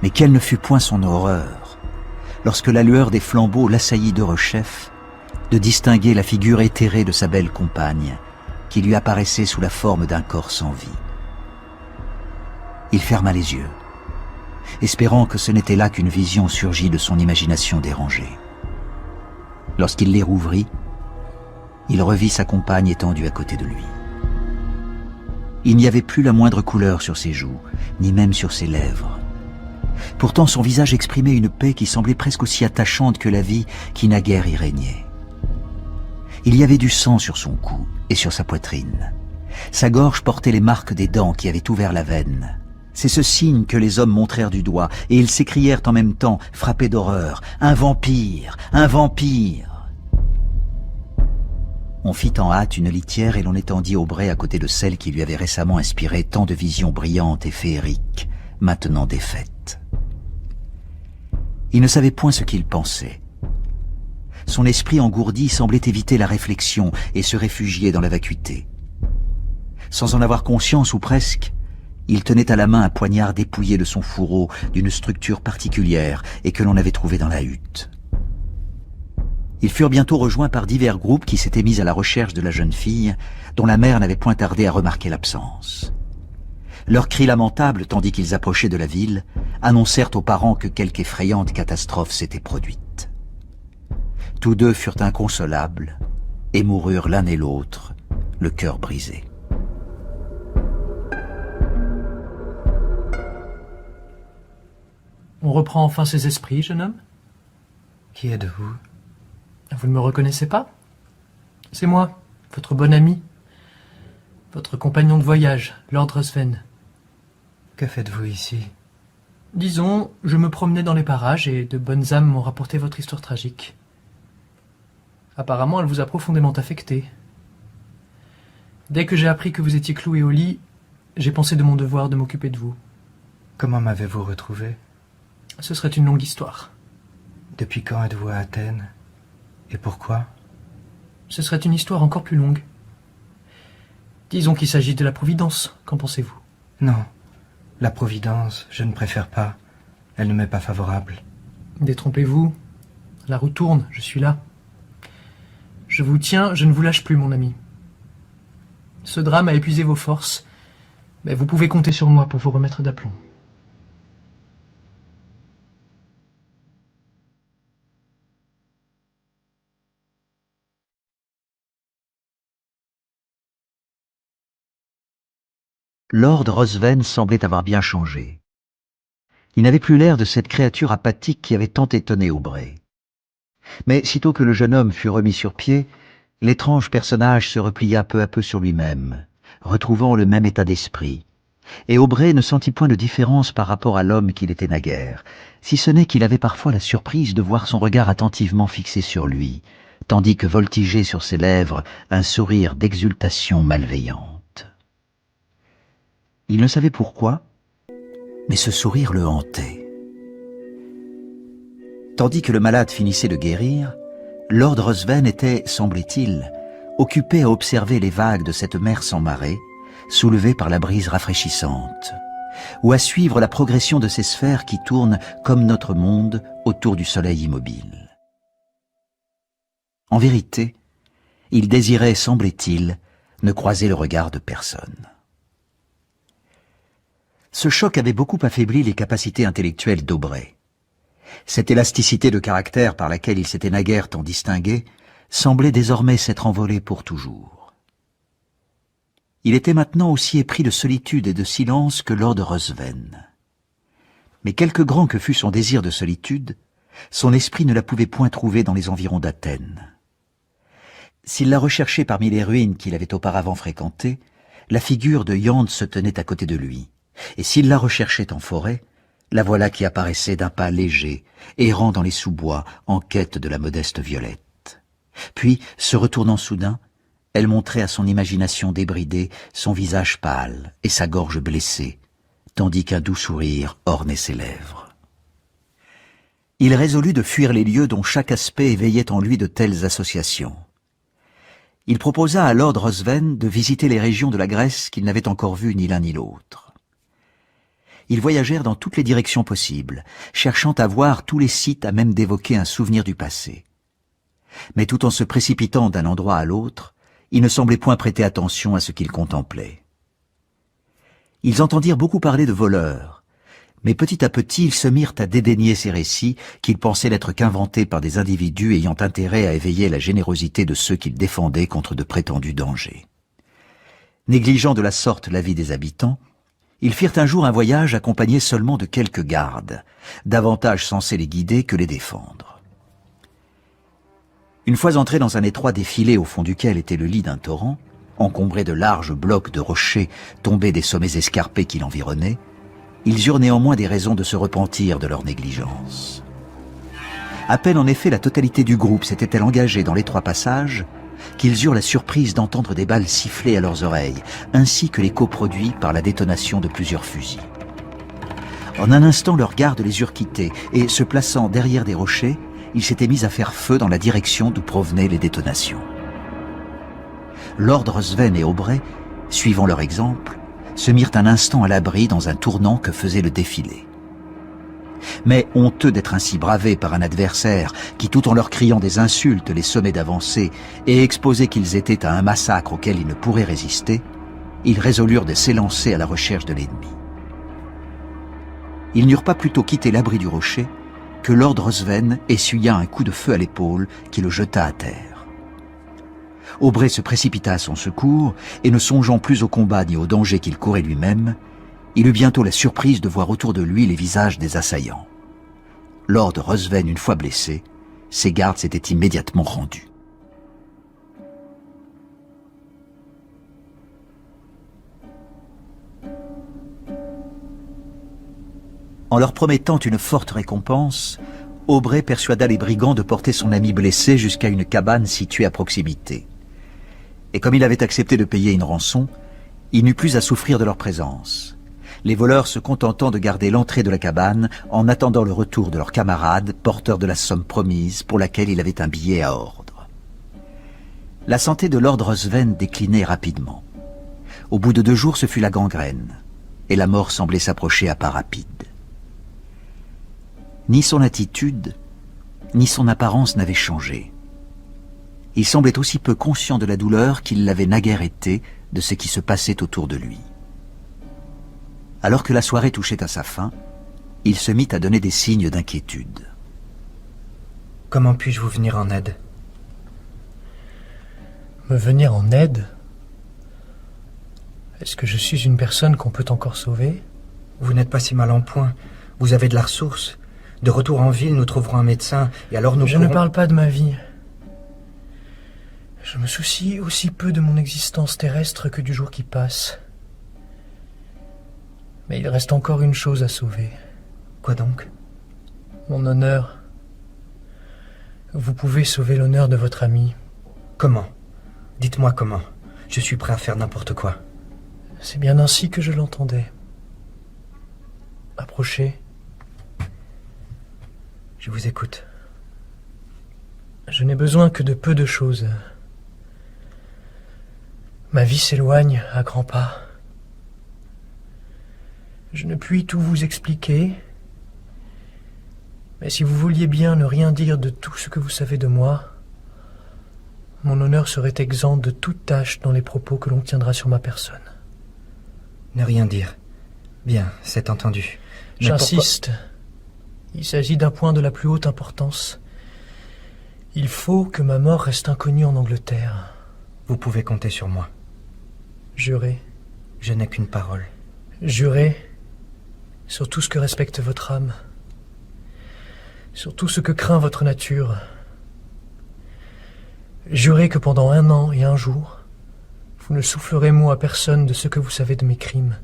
Mais quelle ne fut point son horreur, lorsque la lueur des flambeaux l'assaillit de rechef, de distinguer la figure éthérée de sa belle compagne, qui lui apparaissait sous la forme d'un corps sans vie. Il ferma les yeux. espérant que ce n'était là qu'une vision surgie de son imagination dérangée. Lorsqu'il les rouvrit, il revit sa compagne étendue à côté de lui. Il n'y avait plus la moindre couleur sur ses joues, ni même sur ses lèvres. Pourtant son visage exprimait une paix qui semblait presque aussi attachante que la vie qui naguère y régnait. Il y avait du sang sur son cou et sur sa poitrine. Sa gorge portait les marques des dents qui avaient ouvert la veine. C'est ce signe que les hommes montrèrent du doigt, et ils s'écrièrent en même temps, frappés d'horreur, « Un vampire! Un vampire !» On fit en hâte une litière et l'on étendit Aubrey à côté de celle qui lui avait récemment inspiré tant de visions brillantes et féeriques, maintenant défaites. Il ne savait point ce qu'il pensait. Son esprit engourdi semblait éviter la réflexion et se réfugier dans la vacuité. Sans en avoir conscience ou presque, il tenait à la main un poignard dépouillé de son fourreau d'une structure particulière et que l'on avait trouvé dans la hutte. Ils furent bientôt rejoints par divers groupes qui s'étaient mis à la recherche de la jeune fille, dont la mère n'avait point tardé à remarquer l'absence. Leurs cris lamentables, tandis qu'ils approchaient de la ville, annoncèrent aux parents que quelque effrayante catastrophe s'était produite. Tous deux furent inconsolables et moururent l'un et l'autre, le cœur brisé. On reprend enfin ses esprits, jeune homme? Qui êtes-vous? Vous ne me reconnaissez pas? C'est moi, votre bon ami, votre compagnon de voyage, Lord Ruthven. Que faites-vous ici? Disons, je me promenais dans les parages et de bonnes âmes m'ont rapporté votre histoire tragique. Apparemment, elle vous a profondément affecté. Dès que j'ai appris que vous étiez cloué au lit, j'ai pensé de mon devoir de m'occuper de vous. Comment m'avez-vous retrouvé? Ce serait une longue histoire. Depuis quand êtes-vous à Athènes? Et pourquoi? Ce serait une histoire encore plus longue. Disons qu'il s'agit de la Providence, qu'en pensez-vous? Non, la Providence, je ne préfère pas. Elle ne m'est pas favorable. Détrompez-vous. La roue tourne, je suis là. Je vous tiens, je ne vous lâche plus, mon ami. Ce drame a épuisé vos forces, mais vous pouvez compter sur moi pour vous remettre d'aplomb. Lord Ruthven semblait avoir bien changé. Il n'avait plus l'air de cette créature apathique qui avait tant étonné Aubrey. Mais sitôt que le jeune homme fut remis sur pied, l'étrange personnage se replia peu à peu sur lui-même, retrouvant le même état d'esprit, et Aubrey ne sentit point de différence par rapport à l'homme qu'il était naguère, si ce n'est qu'il avait parfois la surprise de voir son regard attentivement fixé sur lui, tandis que voltigeait sur ses lèvres un sourire d'exultation malveillante. Il ne savait pourquoi, mais ce sourire le hantait. Tandis que le malade finissait de guérir, Lord Ruthven était, semblait-il, occupé à observer les vagues de cette mer sans marée, soulevée par la brise rafraîchissante, ou à suivre la progression de ces sphères qui tournent, comme notre monde, autour du soleil immobile. En vérité, il désirait, semblait-il, ne croiser le regard de personne. Ce choc avait beaucoup affaibli les capacités intellectuelles d'Aubrey. Cette élasticité de caractère par laquelle il s'était naguère tant distingué semblait désormais s'être envolée pour toujours. Il était maintenant aussi épris de solitude et de silence que Lord Ruthven. Mais quelque grand que fût son désir de solitude, son esprit ne la pouvait point trouver dans les environs d'Athènes. S'il la recherchait parmi les ruines qu'il avait auparavant fréquentées, la figure de Yande se tenait à côté de lui. Et s'il la recherchait en forêt, la voilà qui apparaissait d'un pas léger, errant dans les sous-bois en quête de la modeste Violette. Puis, se retournant soudain, elle montrait à son imagination débridée son visage pâle et sa gorge blessée, tandis qu'un doux sourire ornait ses lèvres. Il résolut de fuir les lieux dont chaque aspect éveillait en lui de telles associations. Il proposa à Lord Ruthven de visiter les régions de la Grèce qu'il n'avait encore vues ni l'un ni l'autre. Ils voyagèrent dans toutes les directions possibles, cherchant à voir tous les sites à même d'évoquer un souvenir du passé. Mais tout en se précipitant d'un endroit à l'autre, ils ne semblaient point prêter attention à ce qu'ils contemplaient. Ils entendirent beaucoup parler de voleurs, Mais petit à petit, ils se mirent à dédaigner ces récits qu'ils pensaient n'être qu'inventés par des individus ayant intérêt à éveiller la générosité de ceux qu'ils défendaient contre de prétendus dangers. Négligeant de la sorte la vie des habitants, ils firent un jour un voyage accompagné seulement de quelques gardes, davantage censés les guider que les défendre. Une fois entrés dans un étroit défilé au fond duquel était le lit d'un torrent, encombré de larges blocs de rochers tombés des sommets escarpés qui l'environnaient, ils eurent néanmoins des raisons de se repentir de leur négligence. À peine en effet la totalité du groupe s'était-elle engagée dans l'étroit passage qu'ils eurent la surprise d'entendre des balles siffler à leurs oreilles, ainsi que l'écho produit par la détonation de plusieurs fusils. En un instant, leurs gardes les eurent quittés, et se plaçant derrière des rochers, ils s'étaient mis à faire feu dans la direction d'où provenaient les détonations. Lord Ruthven et Aubrey, suivant leur exemple, se mirent un instant à l'abri dans un tournant que faisait le défilé. Mais honteux d'être ainsi bravés par un adversaire qui, tout en leur criant des insultes, les sommait d'avancer et exposés qu'ils étaient à un massacre auquel ils ne pourraient résister, ils résolurent de s'élancer à la recherche de l'ennemi. Ils n'eurent pas plutôt quitté l'abri du rocher que Lord Ruthven essuya un coup de feu à l'épaule qui le jeta à terre. Aubrey se précipita à son secours et ne songeant plus au combat ni au danger qu'il courait lui-même, il eut bientôt la surprise de voir autour de lui les visages des assaillants. Lord Ruthven, une fois blessé, ses gardes s'étaient immédiatement rendus. En leur promettant une forte récompense, Aubrey persuada les brigands de porter son ami blessé jusqu'à une cabane située à proximité. Et comme il avait accepté de payer une rançon, il n'eut plus à souffrir de leur présence, les voleurs se contentant de garder l'entrée de la cabane en attendant le retour de leurs camarades porteurs de la somme promise pour laquelle il avait un billet à ordre. La santé de Lord Ruthven déclinait rapidement. Au bout de 2 jours, ce fut la gangrène, et la mort semblait s'approcher à pas rapides. Ni son attitude, ni son apparence n'avaient changé. Il semblait aussi peu conscient de la douleur qu'il l'avait naguère été de ce qui se passait autour de lui. Alors que la soirée touchait à sa fin, il se mit à donner des signes d'inquiétude. « Comment puis-je vous venir en aide ?» Me venir en aide? Est-ce que je suis une personne qu'on peut encore sauver? Vous n'êtes pas si mal en point. Vous avez de la ressource. De retour en ville, nous trouverons un médecin, et alors nous pourrons... Je ne parle pas de ma vie. Je me soucie aussi peu de mon existence terrestre que du jour qui passe. Mais il reste encore une chose à sauver. Quoi donc? Mon honneur. Vous pouvez sauver l'honneur de votre ami. Comment? Dites-moi comment. Je suis prêt à faire n'importe quoi. C'est bien ainsi que je l'entendais. Approchez. Je vous écoute. Je n'ai besoin que de peu de choses. Ma vie s'éloigne à grands pas. Je ne puis tout vous expliquer, mais si vous vouliez bien ne rien dire de tout ce que vous savez de moi, mon honneur serait exempt de toute tâche dans les propos que l'on tiendra sur ma personne. Ne rien dire. Bien, c'est entendu. Mais j'insiste. Il s'agit d'un point de la plus haute importance. Il faut que ma mort reste inconnue en Angleterre. Vous pouvez compter sur moi. Jurez. Je n'ai qu'une parole. Jurez sur tout ce que respecte votre âme, sur tout ce que craint votre nature. Jurez que pendant 1 an et 1 jour, vous ne soufflerez mot à personne de ce que vous savez de mes crimes,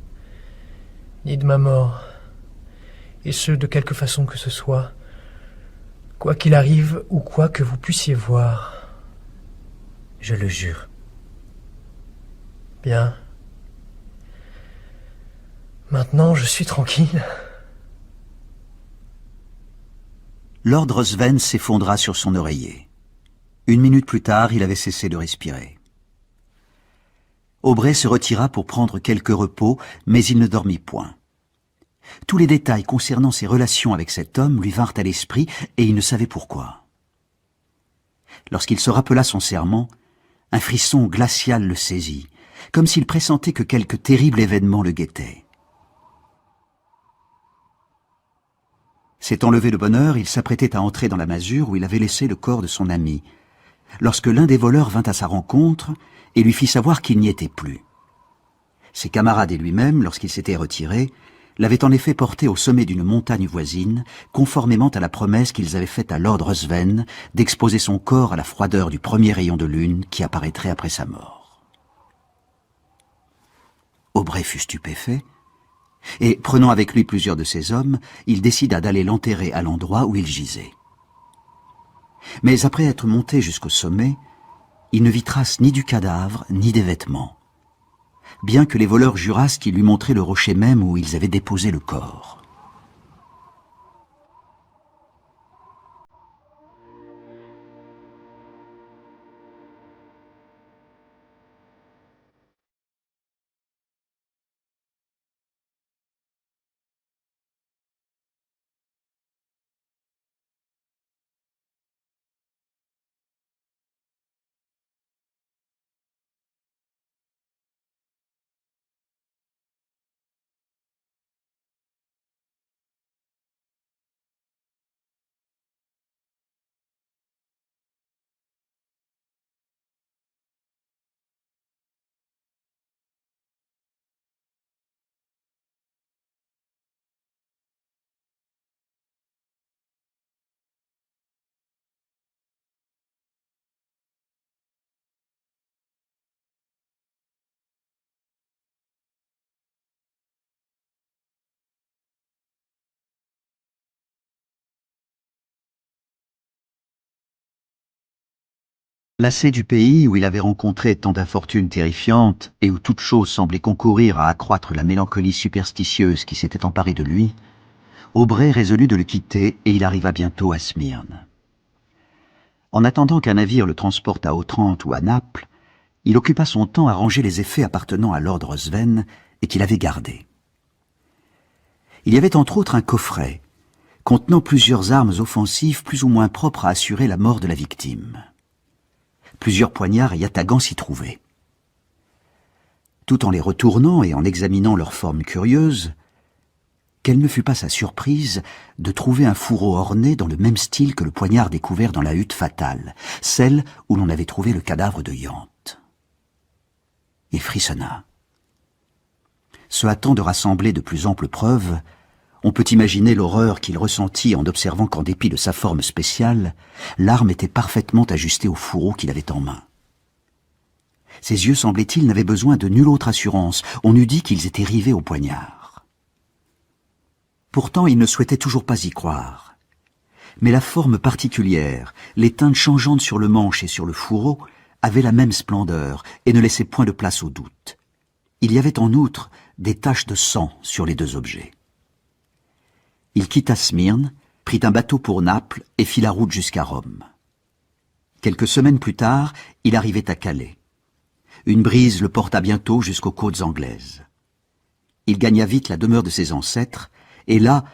ni de ma mort, et ce de quelque façon que ce soit, quoi qu'il arrive ou quoi que vous puissiez voir. Je le jure. Bien. Maintenant, je suis tranquille. Lord Ruthven s'effondra sur son oreiller. 1 minute plus tard, il avait cessé de respirer. Aubrey se retira pour prendre quelque repos, mais il ne dormit point. Tous les détails concernant ses relations avec cet homme lui vinrent à l'esprit et il ne savait pourquoi. Lorsqu'il se rappela son serment, un frisson glacial le saisit, comme s'il pressentait que quelque terrible événement le guettait. S'étant levé de bonne heure, il s'apprêtait à entrer dans la masure où il avait laissé le corps de son ami, lorsque l'un des voleurs vint à sa rencontre et lui fit savoir qu'il n'y était plus. Ses camarades et lui-même, lorsqu'il s'était retiré, l'avaient en effet porté au sommet d'une montagne voisine, conformément à la promesse qu'ils avaient faite à Lord Ruthven d'exposer son corps à la froideur du premier rayon de lune qui apparaîtrait après sa mort. Aubrey fut stupéfait, et, prenant avec lui plusieurs de ses hommes, il décida d'aller l'enterrer à l'endroit où il gisait. Mais après être monté jusqu'au sommet, il ne vit trace ni du cadavre, ni des vêtements, bien que les voleurs jurassent qu'ils lui montraient le rocher même où ils avaient déposé le corps. Lassé du pays où il avait rencontré tant d'infortunes terrifiantes et où toute chose semblait concourir à accroître la mélancolie superstitieuse qui s'était emparée de lui, Aubrey résolut de le quitter et il arriva bientôt à Smyrne. En attendant qu'un navire le transporte à Otrante ou à Naples, il occupa son temps à ranger les effets appartenant à Lord Ruthven et qu'il avait gardés. Il y avait entre autres un coffret contenant plusieurs armes offensives plus ou moins propres à assurer la mort de la victime. Plusieurs poignards et yatagans s'y trouvaient. Tout en les retournant et en examinant leur forme curieuse, quelle ne fut pas sa surprise de trouver un fourreau orné dans le même style que le poignard découvert dans la hutte fatale, celle où l'on avait trouvé le cadavre de Yante. Il frissonna. Se hâtant de rassembler de plus amples preuves, on peut imaginer l'horreur qu'il ressentit en observant qu'en dépit de sa forme spéciale, l'arme était parfaitement ajustée au fourreau qu'il avait en main. Ses yeux, semblait-il, n'avaient besoin de nulle autre assurance. On eût dit qu'ils étaient rivés au poignard. Pourtant, il ne souhaitait toujours pas y croire. Mais la forme particulière, les teintes changeantes sur le manche et sur le fourreau, avaient la même splendeur et ne laissaient point de place au doute. Il y avait en outre des taches de sang sur les deux objets. Il quitta Smyrne, prit un bateau pour Naples et fit la route jusqu'à Rome. Quelques semaines plus tard, il arrivait à Calais. Une brise le porta bientôt jusqu'aux côtes anglaises. Il gagna vite la demeure de ses ancêtres, et là,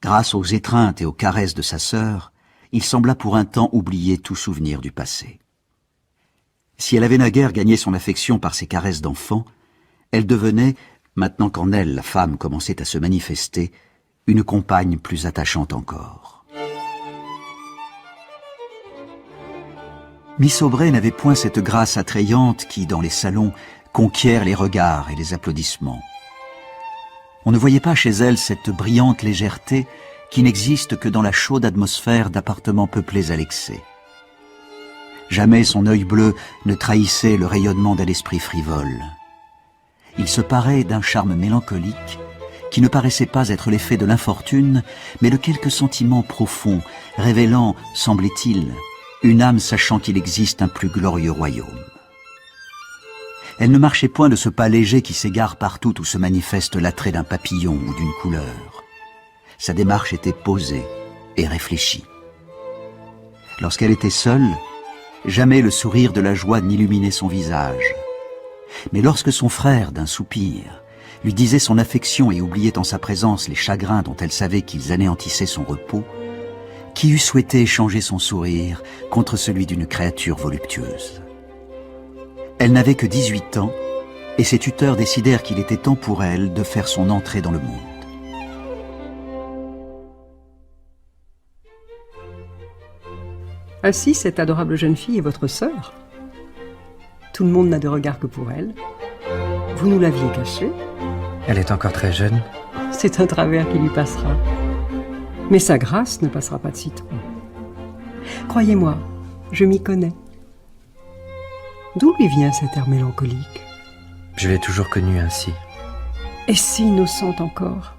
grâce aux étreintes et aux caresses de sa sœur, il sembla pour un temps oublier tout souvenir du passé. Si elle avait naguère gagné son affection par ses caresses d'enfant, elle devenait, maintenant qu'en elle la femme commençait à se manifester, une compagne plus attachante encore. Miss Aubrey n'avait point cette grâce attrayante qui, dans les salons, conquiert les regards et les applaudissements. On ne voyait pas chez elle cette brillante légèreté qui n'existe que dans la chaude atmosphère d'appartements peuplés à l'excès. Jamais son œil bleu ne trahissait le rayonnement d'un esprit frivole. Il se parait d'un charme mélancolique qui ne paraissait pas être l'effet de l'infortune, mais de quelques sentiments profonds, révélant, semblait-il, une âme sachant qu'il existe un plus glorieux royaume. Elle ne marchait point de ce pas léger qui s'égare partout où se manifeste l'attrait d'un papillon ou d'une couleur. Sa démarche était posée et réfléchie. Lorsqu'elle était seule, jamais le sourire de la joie n'illuminait son visage. Mais lorsque son frère, d'un soupir, lui disait son affection et oubliait en sa présence les chagrins dont elle savait qu'ils anéantissaient son repos, qui eût souhaité échanger son sourire contre celui d'une créature voluptueuse? Elle n'avait que 18 ans, et ses tuteurs décidèrent qu'il était temps pour elle de faire son entrée dans le monde. Ainsi, cette adorable jeune fille est votre sœur. Tout le monde n'a de regard que pour elle. Vous nous l'aviez cachée. Elle est encore très jeune. C'est un travers qui lui passera. Mais sa grâce ne passera pas de sitôt. Croyez-moi, je m'y connais. D'où lui vient cet air mélancolique? Je l'ai toujours connue ainsi. Et si innocente encore,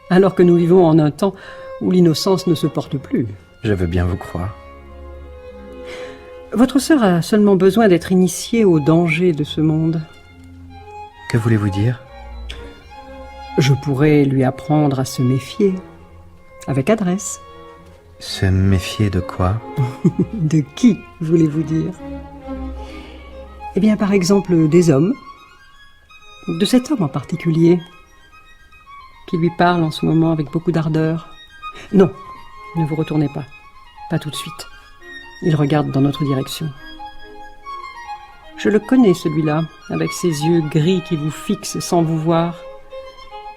alors que nous vivons en un temps où l'innocence ne se porte plus. Je veux bien vous croire. Votre sœur a seulement besoin d'être initiée aux dangers de ce monde. Que voulez-vous dire? Je pourrais lui apprendre à se méfier, avec adresse. Se méfier de quoi? De qui, voulez-vous dire? Eh bien, par exemple, des hommes. De cet homme en particulier, qui lui parle en ce moment avec beaucoup d'ardeur. Non, ne vous retournez pas. Pas tout de suite. Il regarde dans notre direction. Je le connais, celui-là, avec ses yeux gris qui vous fixent sans vous voir,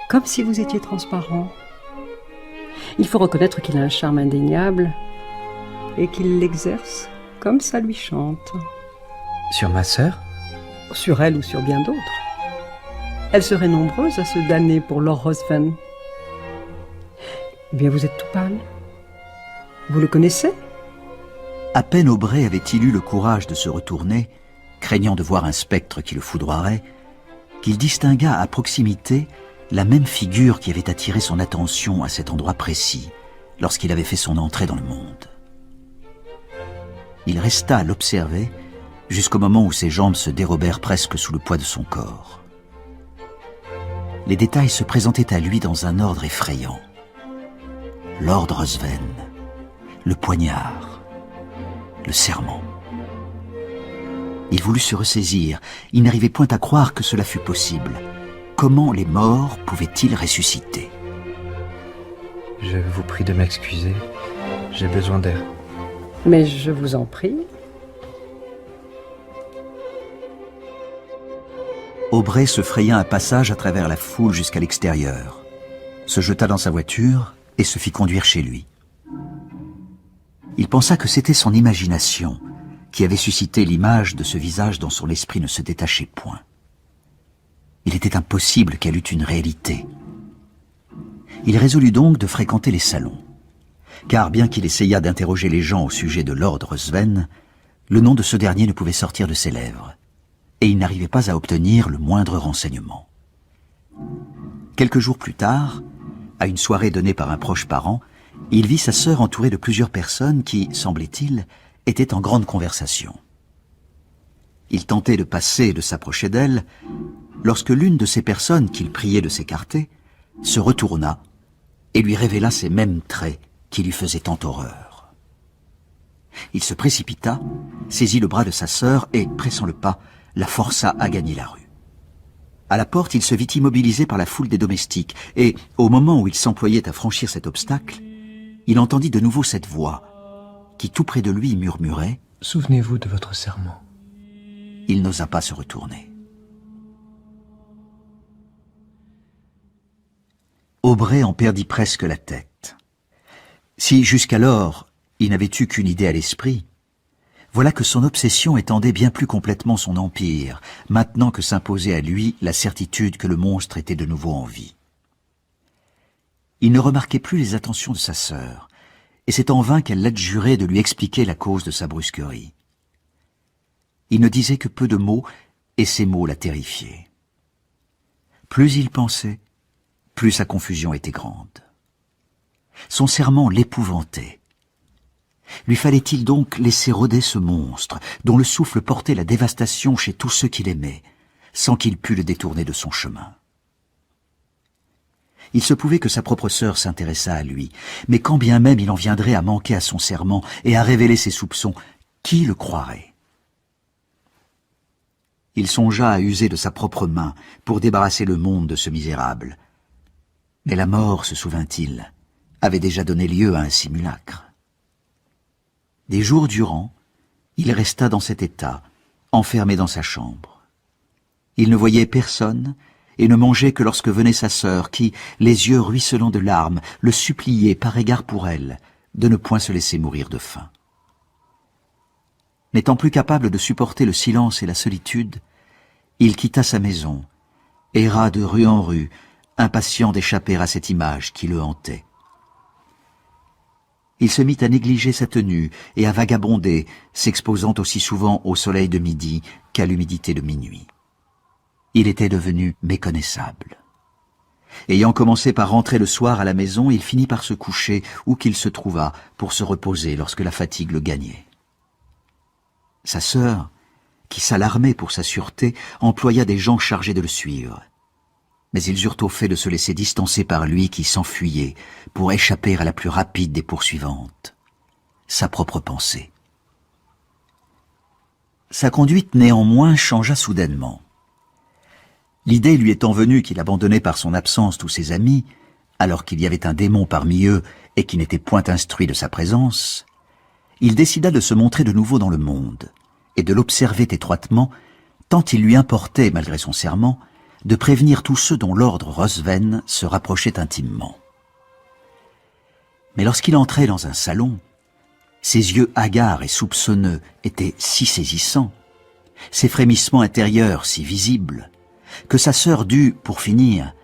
comme si vous étiez transparent. Il faut reconnaître qu'il a un charme indéniable et qu'il l'exerce comme ça lui chante. Sur ma sœur? Sur elle ou sur bien d'autres. Elle serait nombreuse à se damner pour Lord Ruthven. Eh bien, vous êtes tout pâle. Vous le connaissez? À peine Aubrey avait-il eu le courage de se retourner, craignant de voir un spectre qui le foudroierait, qu'il distingua à proximité la même figure qui avait attiré son attention à cet endroit précis, lorsqu'il avait fait son entrée dans le monde. Il resta à l'observer jusqu'au moment où ses jambes se dérobèrent presque sous le poids de son corps. Les détails se présentaient à lui dans un ordre effrayant. Lord Ruthven, le poignard, le serment. Il voulut se ressaisir, il n'arrivait point à croire que cela fût possible. Comment les morts pouvaient-ils ressusciter? Je vous prie de m'excuser. J'ai besoin d'air. Mais je vous en prie. Aubrey se fraya un passage à travers la foule jusqu'à l'extérieur, se jeta dans sa voiture et se fit conduire chez lui. Il pensa que c'était son imagination qui avait suscité l'image de ce visage dont son esprit ne se détachait point. Il était impossible qu'elle eût une réalité. Il résolut donc de fréquenter les salons, car bien qu'il essayât d'interroger les gens au sujet de Lord Ruthven, le nom de ce dernier ne pouvait sortir de ses lèvres, et il n'arrivait pas à obtenir le moindre renseignement. Quelques jours plus tard, à une soirée donnée par un proche parent, il vit sa sœur entourée de plusieurs personnes qui, semblait-il, étaient en grande conversation. Il tentait de passer et de s'approcher d'elle, lorsque l'une de ces personnes qu'il priait de s'écarter se retourna et lui révéla ces mêmes traits qui lui faisaient tant horreur. Il se précipita, saisit le bras de sa sœur et, pressant le pas, la força à gagner la rue. À la porte, il se vit immobilisé par la foule des domestiques, et, au moment où il s'employait à franchir cet obstacle, il entendit de nouveau cette voix, qui tout près de lui murmurait « Souvenez-vous de votre serment. » Il n'osa pas se retourner. Aubrey en perdit presque la tête. Si, jusqu'alors, il n'avait eu qu'une idée à l'esprit, voilà que son obsession étendait bien plus complètement son empire, maintenant que s'imposait à lui la certitude que le monstre était de nouveau en vie. Il ne remarquait plus les attentions de sa sœur, et c'est en vain qu'elle l'adjurait de lui expliquer la cause de sa brusquerie. Il ne disait que peu de mots, et ces mots la terrifiaient. Plus il pensait, plus sa confusion était grande. Son serment l'épouvantait. Lui fallait-il donc laisser rôder ce monstre, dont le souffle portait la dévastation chez tous ceux qu'il aimait, sans qu'il pût le détourner de son chemin? Il se pouvait que sa propre sœur s'intéressât à lui, mais quand bien même il en viendrait à manquer à son serment et à révéler ses soupçons, qui le croirait? Il songea à user de sa propre main pour débarrasser le monde de ce misérable. Mais la mort, se souvint-il, avait déjà donné lieu à un simulacre. Des jours durant, il resta dans cet état, enfermé dans sa chambre. Il ne voyait personne et ne mangeait que lorsque venait sa sœur qui, les yeux ruisselants de larmes, le suppliait par égard pour elle de ne point se laisser mourir de faim. N'étant plus capable de supporter le silence et la solitude, il quitta sa maison, erra de rue en rue, impatient d'échapper à cette image qui le hantait. Il se mit à négliger sa tenue et à vagabonder, s'exposant aussi souvent au soleil de midi qu'à l'humidité de minuit. Il était devenu méconnaissable. Ayant commencé par rentrer le soir à la maison, il finit par se coucher où qu'il se trouvât pour se reposer lorsque la fatigue le gagnait. Sa sœur, qui s'alarmait pour sa sûreté, employa des gens chargés de le suivre. Mais ils eurent au fait de se laisser distancer par lui qui s'enfuyait pour échapper à la plus rapide des poursuivantes, sa propre pensée. Sa conduite néanmoins changea soudainement. L'idée lui étant venue qu'il abandonnait par son absence tous ses amis, alors qu'il y avait un démon parmi eux et qui n'était point instruit de sa présence, il décida de se montrer de nouveau dans le monde et de l'observer étroitement, tant il lui importait, malgré son serment, de prévenir tous ceux dont l'ordre Rosven se rapprochait intimement. Mais lorsqu'il entrait dans un salon, ses yeux hagards et soupçonneux étaient si saisissants, ses frémissements intérieurs si visibles, que sa sœur dut, pour finir,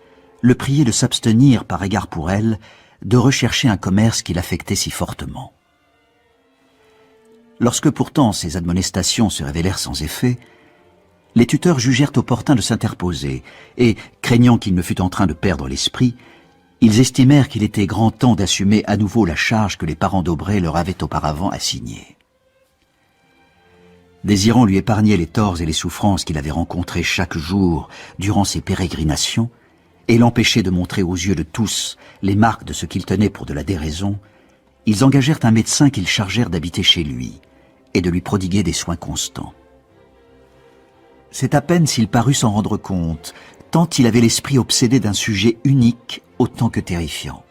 le prier de s'abstenir, par égard pour elle, de rechercher un commerce qui l'affectait si fortement. Lorsque pourtant ces admonestations se révélèrent sans effet, les tuteurs jugèrent opportun de s'interposer, et, craignant qu'il ne fût en train de perdre l'esprit, ils estimèrent qu'il était grand temps d'assumer à nouveau la charge que les parents d'Aubray leur avaient auparavant assignée. Désirant lui épargner les torts et les souffrances qu'il avait rencontrés chaque jour durant ses pérégrinations, et l'empêcher de montrer aux yeux de tous les marques de ce qu'il tenait pour de la déraison, ils engagèrent un médecin qu'ils chargèrent d'habiter chez lui et de lui prodiguer des soins constants. C'est à peine s'il parut s'en rendre compte, tant il avait l'esprit obsédé d'un sujet unique autant que terrifiant.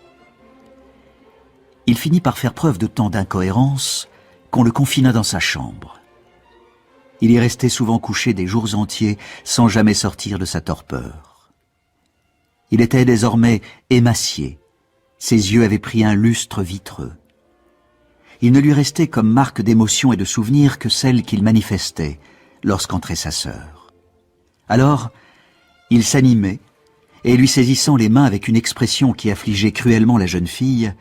Il finit par faire preuve de tant d'incohérence qu'on le confina dans sa chambre. Il y restait souvent couché des jours entiers sans jamais sortir de sa torpeur. Il était désormais émacié, ses yeux avaient pris un lustre vitreux. Il ne lui restait comme marque d'émotion et de souvenir que celle qu'il manifestait lorsqu'entrait sa sœur. Alors, il s'animait, et lui saisissant les mains avec une expression qui affligeait cruellement la jeune fille,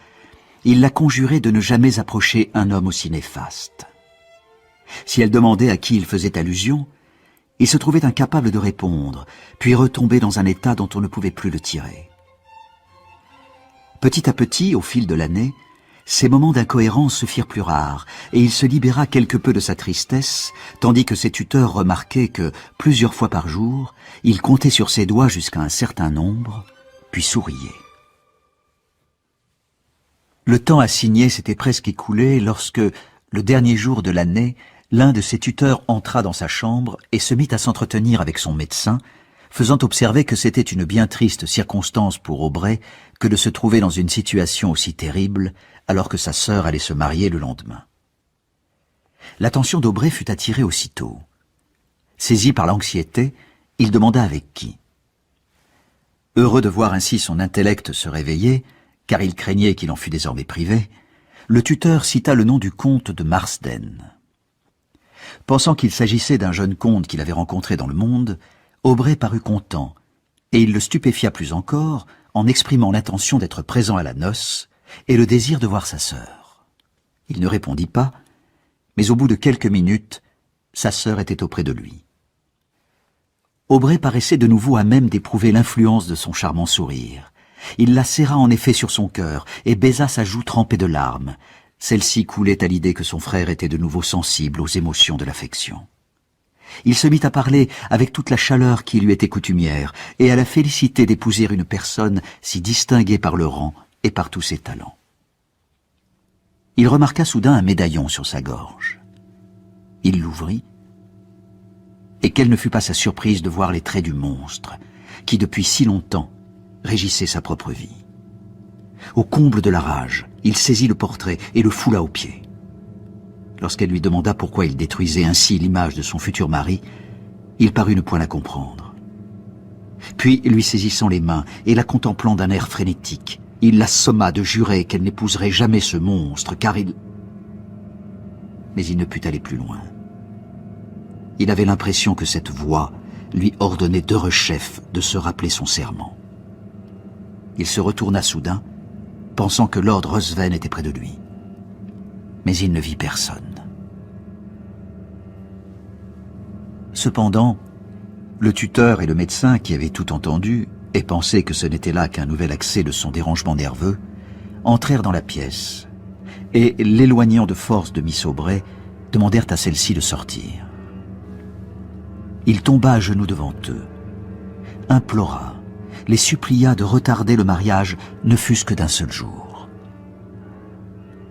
il la conjurait de ne jamais approcher un homme aussi néfaste. Si elle demandait à qui il faisait allusion, il se trouvait incapable de répondre, puis retombait dans un état dont on ne pouvait plus le tirer. Petit à petit, au fil de l'année, ces moments d'incohérence se firent plus rares, et il se libéra quelque peu de sa tristesse, tandis que ses tuteurs remarquaient que, plusieurs fois par jour, il comptait sur ses doigts jusqu'à un certain nombre, puis souriait. Le temps assigné s'était presque écoulé lorsque, le dernier jour de l'année, l'un de ses tuteurs entra dans sa chambre et se mit à s'entretenir avec son médecin, faisant observer que c'était une bien triste circonstance pour Aubray que de se trouver dans une situation aussi terrible alors que sa sœur allait se marier le lendemain. L'attention d'Aubray fut attirée aussitôt. Saisi par l'anxiété, il demanda avec qui. Heureux de voir ainsi son intellect se réveiller, car il craignait qu'il en fût désormais privé, le tuteur cita le nom du comte de Marsden. Pensant qu'il s'agissait d'un jeune comte qu'il avait rencontré dans le monde, Aubray parut content, et il le stupéfia plus encore en exprimant l'intention d'être présent à la noce et le désir de voir sa sœur. Il ne répondit pas, mais au bout de quelques minutes, sa sœur était auprès de lui. Aubray paraissait de nouveau à même d'éprouver l'influence de son charmant sourire. Il la serra en effet sur son cœur et baisa sa joue trempée de larmes. Celle-ci coulait à l'idée que son frère était de nouveau sensible aux émotions de l'affection. Il se mit à parler avec toute la chaleur qui lui était coutumière et à la félicité d'épouser une personne si distinguée par le rang et par tous ses talents. Il remarqua soudain un médaillon sur sa gorge. Il l'ouvrit, et quelle ne fut pas sa surprise de voir les traits du monstre, qui depuis si longtemps régissait sa propre vie. Au comble de la rage, il saisit le portrait et le foula aux pieds. Lorsqu'elle lui demanda pourquoi il détruisait ainsi l'image de son futur mari, il parut ne point la comprendre. Puis, lui saisissant les mains et la contemplant d'un air frénétique, il la somma de jurer qu'elle n'épouserait jamais ce monstre, car il... Mais il ne put aller plus loin. Il avait l'impression que cette voix lui ordonnait d'heureux-chef de se rappeler son serment. Il se retourna soudain, pensant que Lord Ruthven était près de lui. Mais il ne vit personne. Cependant, le tuteur et le médecin, qui avaient tout entendu et pensaient que ce n'était là qu'un nouvel accès de son dérangement nerveux, entrèrent dans la pièce et, l'éloignant de force de Miss Aubray, demandèrent à celle-ci de sortir. Il tomba à genoux devant eux, implora, les supplia de retarder le mariage ne fût-ce que d'un seul jour.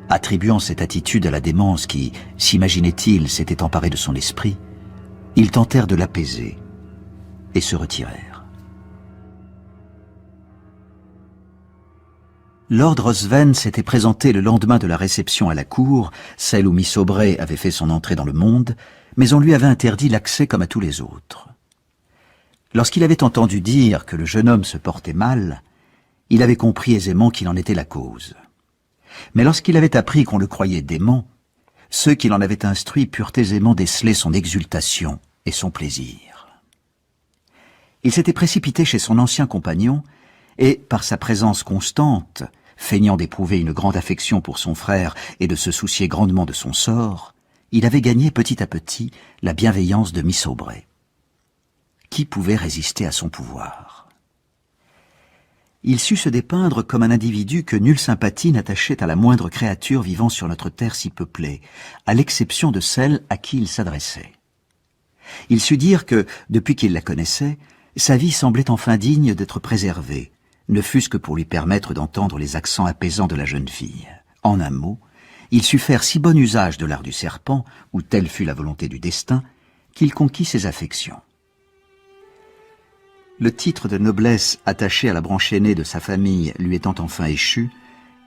Attribuant cette attitude à la démence qui, s'imaginait-il, s'était emparée de son esprit, ils tentèrent de l'apaiser et se retirèrent. Lord Ruthven s'était présenté le lendemain de la réception à la cour, celle où Miss Aubray avait fait son entrée dans le monde, mais on lui avait interdit l'accès comme à tous les autres. Lorsqu'il avait entendu dire que le jeune homme se portait mal, il avait compris aisément qu'il en était la cause. Mais lorsqu'il avait appris qu'on le croyait dément, ceux qui l'en avaient instruit purent aisément déceler son exultation et son plaisir. Il s'était précipité chez son ancien compagnon et, par sa présence constante, feignant d'éprouver une grande affection pour son frère et de se soucier grandement de son sort, il avait gagné petit à petit la bienveillance de Miss Aubray. Qui pouvait résister à son pouvoir? Il sut se dépeindre comme un individu que nulle sympathie n'attachait à la moindre créature vivant sur notre terre si peuplée, à l'exception de celle à qui il s'adressait. Il sut dire que, depuis qu'il la connaissait, sa vie semblait enfin digne d'être préservée, ne fût-ce que pour lui permettre d'entendre les accents apaisants de la jeune fille. En un mot, il sut faire si bon usage de l'art du serpent, ou telle fut la volonté du destin, qu'il conquit ses affections. Le titre de noblesse attaché à la branche aînée de sa famille lui étant enfin échu,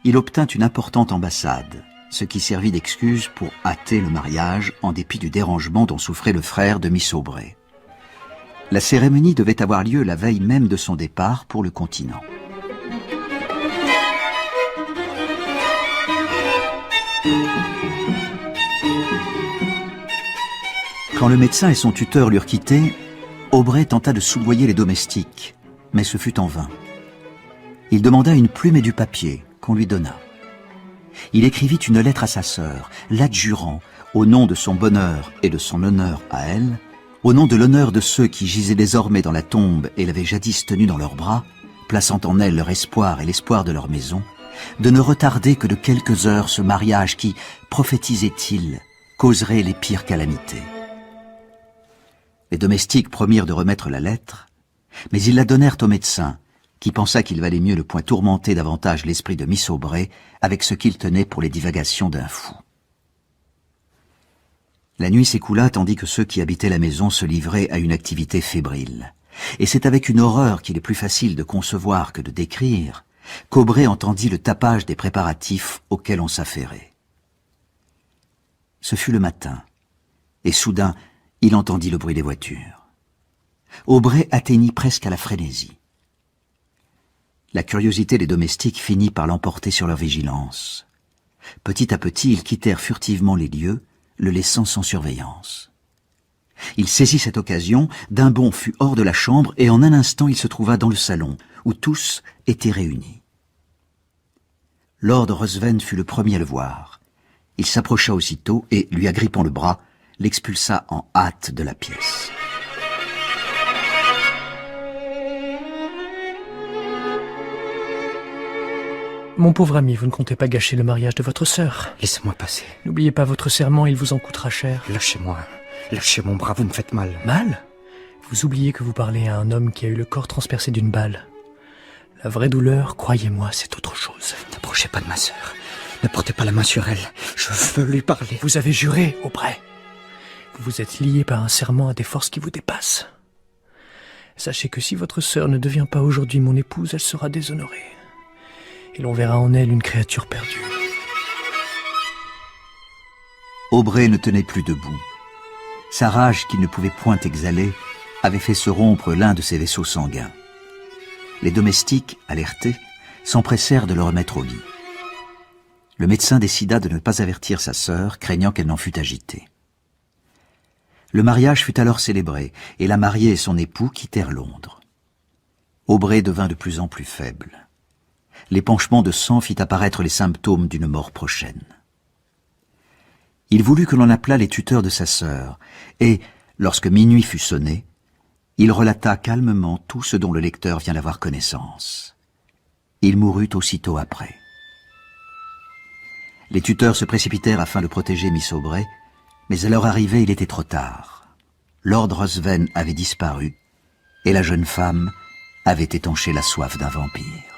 il obtint une importante ambassade, ce qui servit d'excuse pour hâter le mariage en dépit du dérangement dont souffrait le frère de Miss Aubray. La cérémonie devait avoir lieu la veille même de son départ pour le continent. Quand le médecin et son tuteur l'eurent quitté, Aubray tenta de soudoyer les domestiques, mais ce fut en vain. Il demanda une plume et du papier qu'on lui donna. Il écrivit une lettre à sa sœur, l'adjurant, au nom de son bonheur et de son honneur à elle, au nom de l'honneur de ceux qui gisaient désormais dans la tombe et l'avaient jadis tenue dans leurs bras, plaçant en elle leur espoir et l'espoir de leur maison, de ne retarder que de quelques heures ce mariage qui, prophétisait-il, causerait les pires calamités. Les domestiques promirent de remettre la lettre, mais ils la donnèrent au médecin, qui pensa qu'il valait mieux ne point tourmenter davantage l'esprit de Miss Aubray avec ce qu'il tenait pour les divagations d'un fou. La nuit s'écoula tandis que ceux qui habitaient la maison se livraient à une activité fébrile. Et c'est avec une horreur qu'il est plus facile de concevoir que de décrire qu'Aubray entendit le tapage des préparatifs auxquels on s'affairait. Ce fut le matin, et soudain, il entendit le bruit des voitures. Aubray atteignit presque à la frénésie. La curiosité des domestiques finit par l'emporter sur leur vigilance. Petit à petit, ils quittèrent furtivement les lieux, le laissant sans surveillance. Il saisit cette occasion, d'un bond fut hors de la chambre et en un instant il se trouva dans le salon, où tous étaient réunis. Lord Ruthven fut le premier à le voir. Il s'approcha aussitôt et, lui agrippant le bras, l'expulsa en hâte de la pièce. Mon pauvre ami, vous ne comptez pas gâcher le mariage de votre sœur. Laissez-moi passer. N'oubliez pas votre serment, il vous en coûtera cher. Lâchez-moi. Lâchez mon bras, vous me faites mal. Mal? Vous oubliez que vous parlez à un homme qui a eu le corps transpercé d'une balle. La vraie douleur, croyez-moi, c'est autre chose. N'approchez pas de ma sœur. Ne portez pas la main sur elle. Je veux lui parler. Vous avez juré, Aubray. Vous vous êtes lié par un serment à des forces qui vous dépassent. Sachez que si votre sœur ne devient pas aujourd'hui mon épouse, elle sera déshonorée. Et l'on verra en elle une créature perdue. Aubray ne tenait plus debout. Sa rage, qu'il ne pouvait point exhaler, avait fait se rompre l'un de ses vaisseaux sanguins. Les domestiques, alertés, s'empressèrent de le remettre au lit. Le médecin décida de ne pas avertir sa sœur, craignant qu'elle n'en fût agitée. Le mariage fut alors célébré, et la mariée et son époux quittèrent Londres. Aubrey devint de plus en plus faible. L'épanchement de sang fit apparaître les symptômes d'une mort prochaine. Il voulut que l'on appelât les tuteurs de sa sœur, et, lorsque minuit fut sonné, il relata calmement tout ce dont le lecteur vient d'avoir connaissance. Il mourut aussitôt après. Les tuteurs se précipitèrent afin de protéger Miss Aubrey, mais à leur arrivée, il était trop tard. Lord Ruthven avait disparu, et la jeune femme avait étanché la soif d'un vampire.